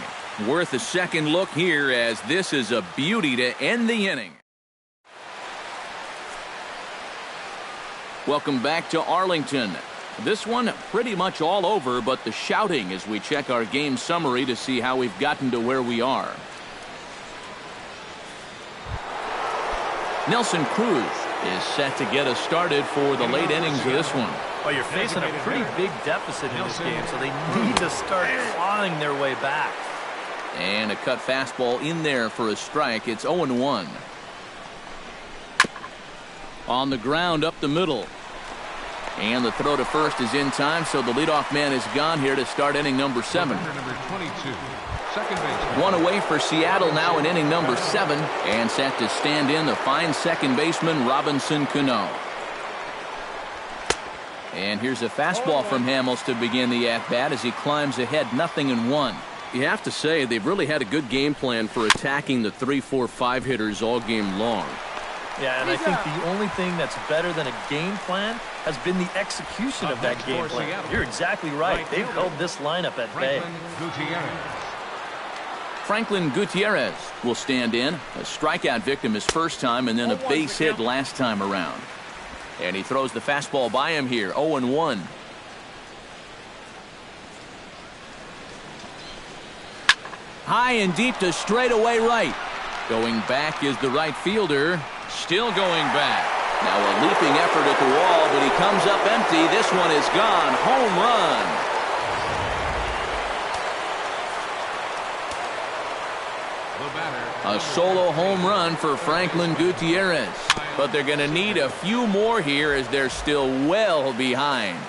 Worth a second look here as this is a beauty to end the inning. Welcome back to Arlington. This one pretty much all over, but the shouting as we check our game summary to see how we've gotten to where we are. Nelson Cruz is set to get us started for the late innings of this one. Well, you're facing a pretty big deficit in this game, so they need to start clawing their way back. And a cut fastball in there for a strike. It's 0-1. On the ground up the middle. And the throw to first is in time, so the leadoff man is gone here to start inning number 7. Number 22, second base. One away for Seattle now in inning number 7, and set to stand in the fine second baseman Robinson Cano. And here's a fastball from Hamels to begin the at-bat as he climbs ahead 0-1. You have to say they've really had a good game plan for attacking the 3, 4, 5 hitters all game long. Yeah, and I think the only thing that's better than a game plan has been the execution of that game plan. You're exactly right. They've held this lineup at bay. Franklin Gutierrez will stand in. A strikeout victim his first time, and then a base hit last time around. And he throws the fastball by him here, 0-1. High and deep to straightaway right. Going back is the right fielder. Still going back. Now a leaping effort at the wall, but he comes up empty. This one is gone. Home run. A solo home run for Franklin Gutierrez. But they're going to need a few more here as they're still well behind.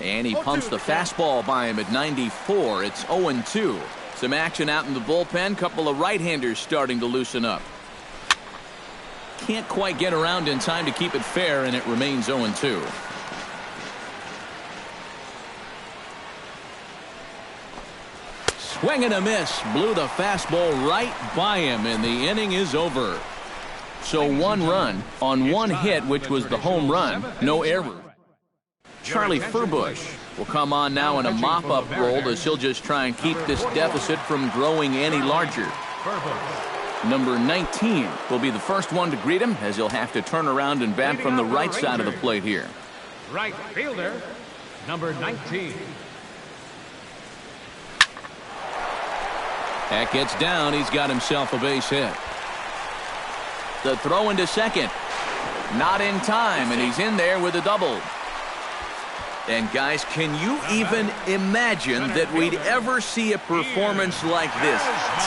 And he pumps the fastball by him at 94. It's 0-2. Some action out in the bullpen. Couple of right-handers starting to loosen up. Can't quite get around in time to keep it fair, and it remains 0-2. Swing and a miss. Blew the fastball right by him, and the inning is over. So 1 run on 1 hit, which was the home run. No error. Charlie Furbush will come on now in a mop-up role as he'll just try and keep this deficit from growing any larger. Number 19 will be the first one to greet him as he'll have to turn around and bat from the right side of the plate here. Right fielder, number 19. That gets down. He's got himself a base hit. The throw into second. Not in time, and he's in there with a double. And guys, can you even imagine that we'd ever see a performance like this?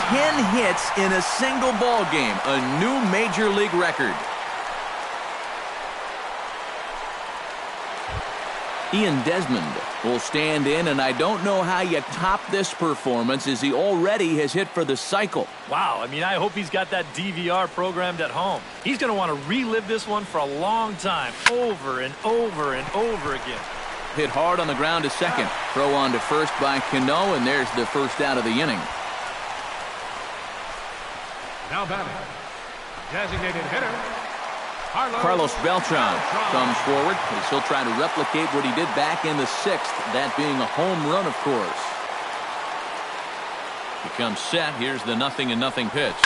10 hits in a single ball game, a new major league record. Ian Desmond will stand in, and I don't know how you top this performance as he already has hit for the cycle. Wow, I mean, I hope he's got that DVR programmed at home. He's going to want to relive this one for a long time, over and over and over again. Hit hard on the ground to second. Throw on to first by Cano, and there's the first out of the inning. Now batting, designated hitter, Carlos Beltran comes forward as he'll try to replicate what he did back in the 6th, that being a home run, of course. He comes set. Here's the 0-0 pitch.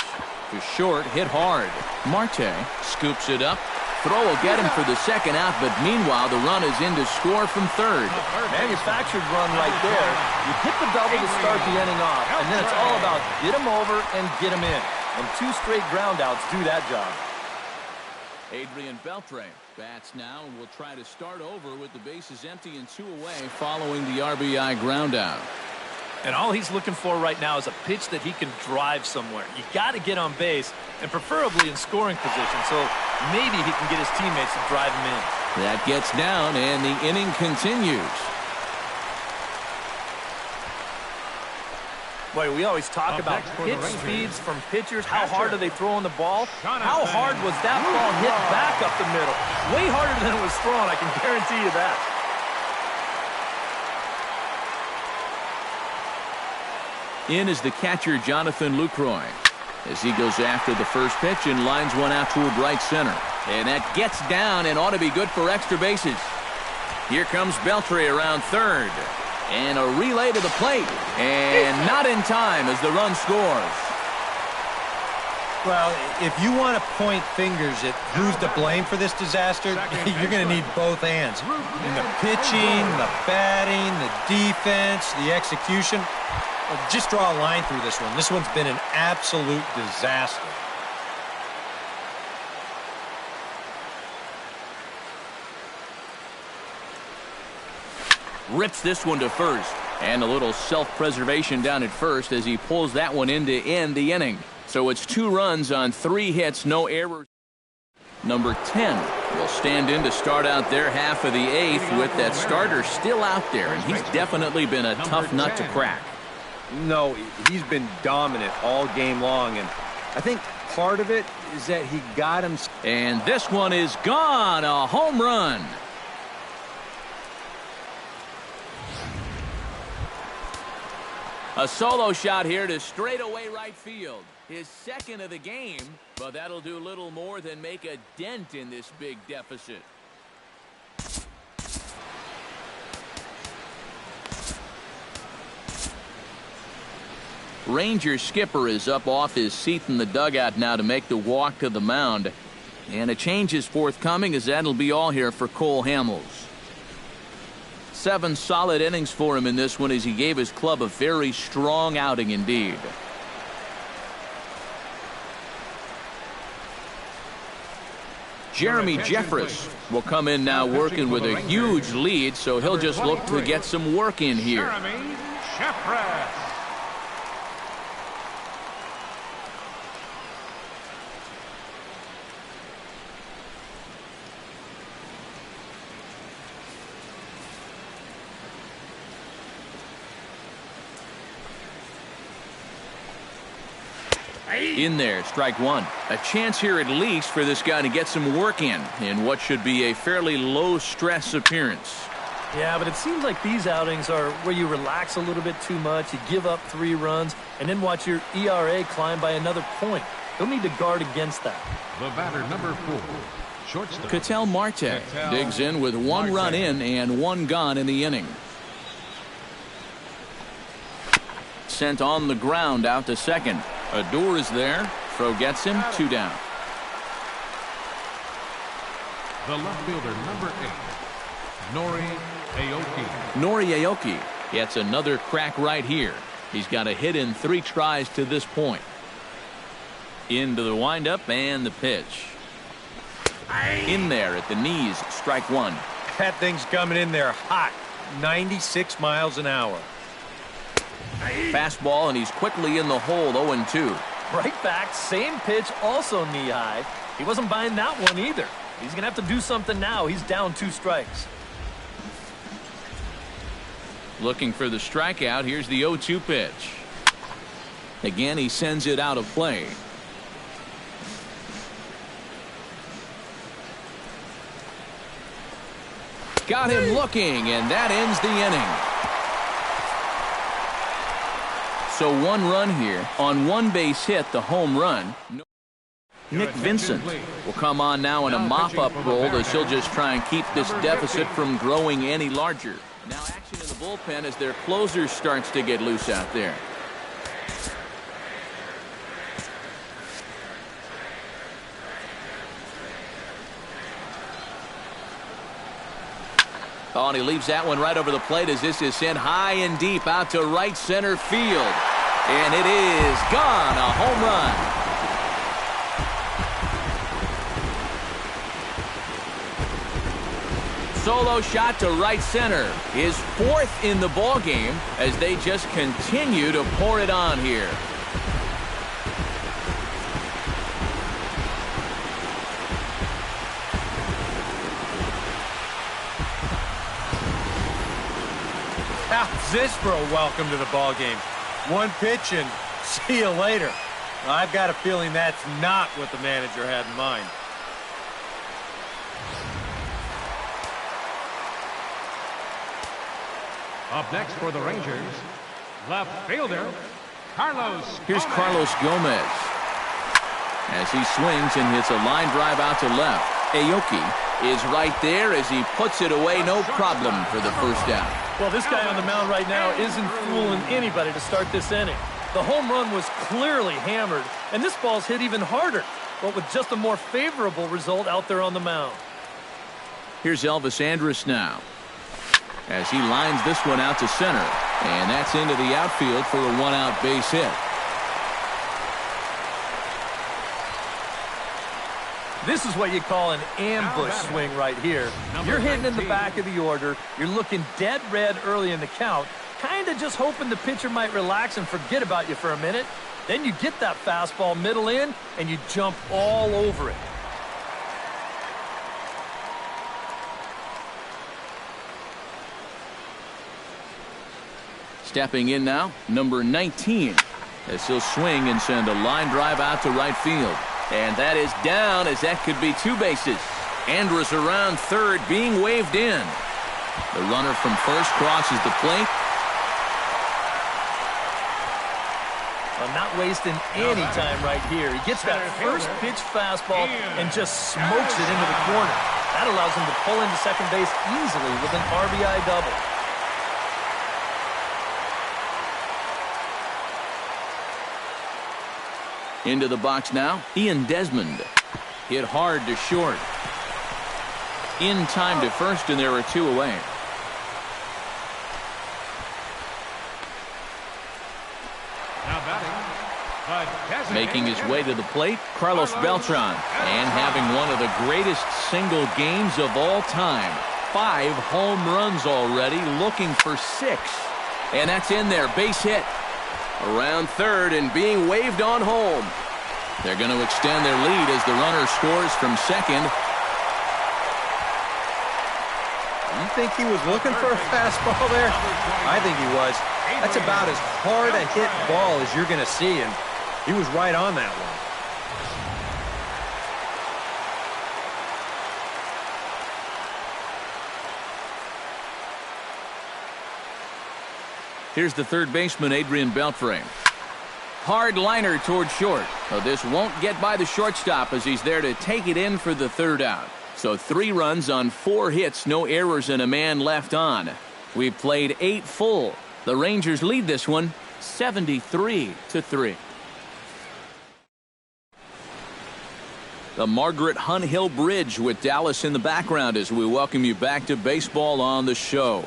To short, hit hard. Marte scoops it up. Throw will get him for the second out, but meanwhile, the run is in to score from third. Manufactured run right there. You hit the double to start the inning off, and then it's all about get him over and get him in. And 2 straight ground outs do that job. Adrian Beltre bats now and will try to start over with the bases empty and 2 away following the RBI ground out. And all he's looking for right now is a pitch that he can drive somewhere. You got to get on base, and preferably in scoring position, so maybe he can get his teammates to drive him in. That gets down, and the inning continues. Boy, we always talk about pitch speeds from pitchers. How hard are they throwing the ball? How hard was that ball hit back up the middle? Way harder than it was thrown, I can guarantee you that. In is the catcher, Jonathan Lucroy, as he goes after the first pitch and lines one out toward right center. And that gets down and ought to be good for extra bases. Here comes Beltre around third. And a relay to the plate. And not in time as the run scores. Well, if you want to point fingers at who's to blame for this disaster, you're going to need both hands. In the pitching, the batting, the defense, the execution. Just draw a line through this one. This one's been an absolute disaster. Rips this one to first. And a little self-preservation down at first as he pulls that one in to end the inning. So it's 2 runs on 3 hits, no errors. Number 10 will stand in to start out their half of the 8th with that starter still out there. And he's definitely been a tough nut to crack. No, he's been dominant all game long, and I think part of it is that he got him. And this one is gone, a home run. A solo shot here to straightaway right field. His second of the game, but that'll do little more than make a dent in this big deficit. Ranger skipper is up off his seat in the dugout now to make the walk to the mound. And a change is forthcoming as that'll be all here for Cole Hamels. 7 solid innings for him in this one as he gave his club a very strong outing indeed. Jeremy Jeffress will come in now working with a huge lead, so he'll just look to get some work in here. Jeremy Jeffress. In there, strike 1. A chance here at least for this guy to get some work in what should be a fairly low-stress appearance. Yeah, but it seems like these outings are where you relax a little bit too much, you give up 3 runs, and then watch your ERA climb by another point. They'll need to guard against that. The batter, number 4, Shortstop. Ketel Marte digs in with one run in and one gone in the inning. Sent on the ground out to second. Adore is there. Throw gets him. 2 down. The left fielder, number 8, Nori Aoki. Nori Aoki gets another crack right here. He's got a hit in 3 tries to this point. Into the windup and the pitch. In there at the knees, strike 1. That thing's coming in there hot. 96 miles an hour. Fastball, and he's quickly in the hole. 0-2. Right back, same pitch, also knee high. He wasn't buying that one either. He's going to have to do something now. He's down 2 strikes. Looking for the strikeout. Here's the 0-2 pitch. Again, he sends it out of play. Got him looking, and that ends the inning. So 1 run here on 1 base hit, the home run. Nick Vincent will come on now in a mop-up role as he'll just try and keep this deficit from growing any larger. Now action in the bullpen as their closer starts to get loose out there. Oh, and he leaves that one right over the plate as this is sent high and deep out to right center field. And it is gone, a home run. Solo shot to right center. His 4th in the ball game as they just continue to pour it on here. How's this for a welcome to the ball game? 1 pitch and see you later. I've got a feeling that's not what the manager had in mind. Up next for the Rangers, left fielder, Carlos. Here's Carlos Gomez. As he swings and hits a line drive out to left. Aoki is right there as he puts it away. No problem for the first down. Well, this guy on the mound right now isn't fooling anybody to start this inning. The home run was clearly hammered, and this ball's hit even harder, but with just a more favorable result out there on the mound. Here's Elvis Andrus now as he lines this one out to center, and that's into the outfield for a 1-out base hit. This is what you call an ambush swing right here. You're hitting in the back of the order. You're looking dead red early in the count, kind of just hoping the pitcher might relax and forget about you for a minute. Then you get that fastball middle in, and you jump all over it. Stepping in now, number 19, as he'll swing and send a line drive out to right field. And that is down, as that could be 2 bases. Andrus around third, being waved in. The runner from first crosses the plate. Well, not wasting any time right here. He gets that first pitch fastball and just smokes it into the corner. That allows him to pull into second base easily with an RBI double. Into the box now, Ian Desmond. Hit hard to short. In time to first, and there are 2 away. Making his way to the plate, Carlos Beltran. And having one of the greatest single games of all time. 5 home runs already, looking for 6. And that's in there, base hit. Around third and being waved on home. They're going to extend their lead as the runner scores from second. You think he was looking for a fastball there? I think he was. That's about as hard a hit ball as you're going to see, and he was right on that one. Here's the third baseman, Adrian Beltre. Hard liner toward short. So this won't get by the shortstop as he's there to take it in for the third out. So 3 runs on 4 hits, no errors, and a man left on. We've played 8 full. The Rangers lead this one 73-3. The Margaret Hunt Hill Bridge with Dallas in the background as we welcome you back to baseball on the show.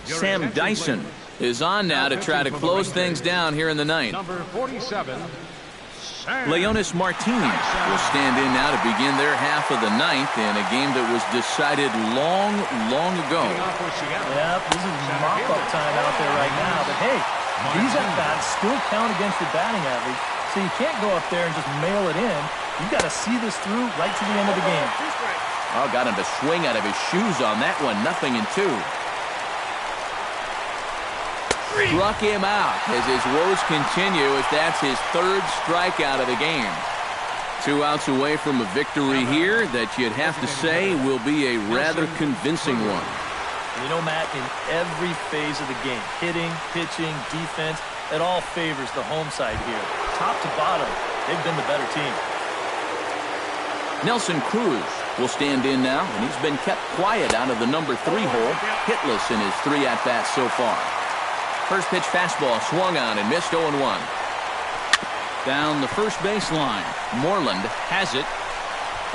Sam Dyson is on now to try to close things down here in the ninth. Number 47, Leonis Martinez will stand in now to begin their half of the ninth in a game that was decided long ago. Yeah, this is mop-up time out there right now. But hey, these at-bats still count against your batting average, so you can't go up there and just mail it in. You got to see this through right to the end of the game. Oh, got him to swing out of his shoes on that one. 0-2. Struck him out as his woes continue as that's his 3rd strikeout of the game. 2 outs away from a victory here that you'd have to say will be a rather convincing one. You know, Matt, in every phase of the game, hitting, pitching, defense, it all favors the home side here. Top to bottom, they've been the better team. Nelson Cruz will stand in now, and he's been kept quiet out of the number 3 hole, hitless in his 3 at-bats so far. First pitch fastball swung on and missed 0-1. Down the first baseline. Moreland has it.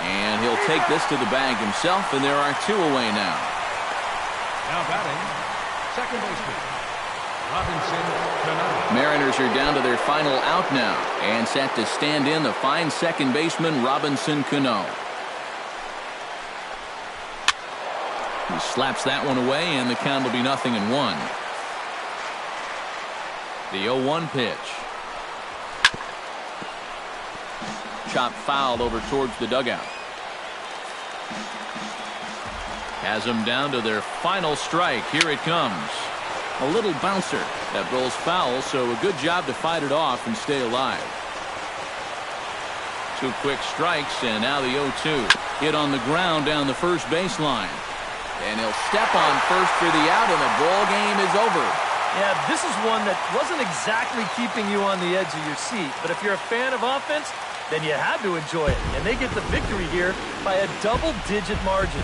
And he'll take this to the bag himself, and there are 2 away now. now batting, second baseman, Robinson Cano. Mariners are down to their final out now, and set to stand in the fine second baseman, Robinson Cano. He slaps that one away, and the count will be 0-1. The 0-1 pitch. Chop foul over towards the dugout. Has them down to their final strike. Here it comes. A little bouncer that rolls foul, so a good job to fight it off and stay alive. 2 quick strikes, and now the 0-2. Hit on the ground down the first baseline. And he'll step on first for the out, and the ball game is over. Yeah, this is one that wasn't exactly keeping you on the edge of your seat. But if you're a fan of offense, then you had to enjoy it. And they get the victory here by a double-digit margin.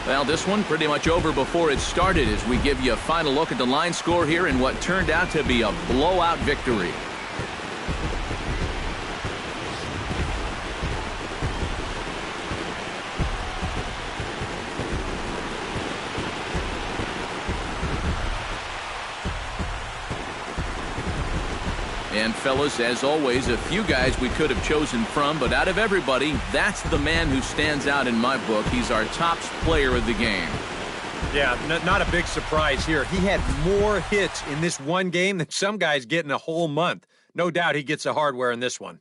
Well, this one pretty much over before it started as we give you a final look at the line score here in what turned out to be a blowout victory. And fellas, as always, a few guys we could have chosen from, but out of everybody, that's the man who stands out in my book. He's our top player of the game. Yeah, not a big surprise here. He had more hits in this one game than some guys get in a whole month. No doubt he gets the hardware in this one.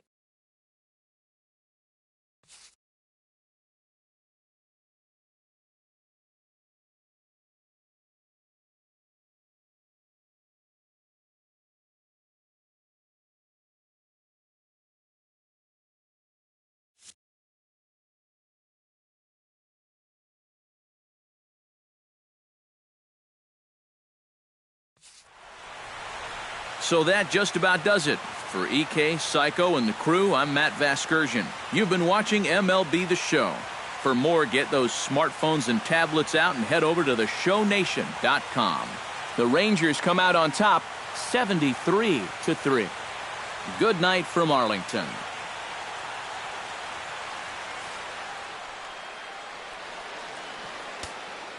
So that just about does it. For EK, Psycho, and the crew, I'm Matt Vasgersian. You've been watching MLB The Show. For more, get those smartphones and tablets out and head over to theshownation.com. The Rangers come out on top, 73-3. Good night from Arlington.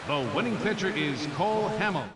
The winning pitcher is Cole Hamels.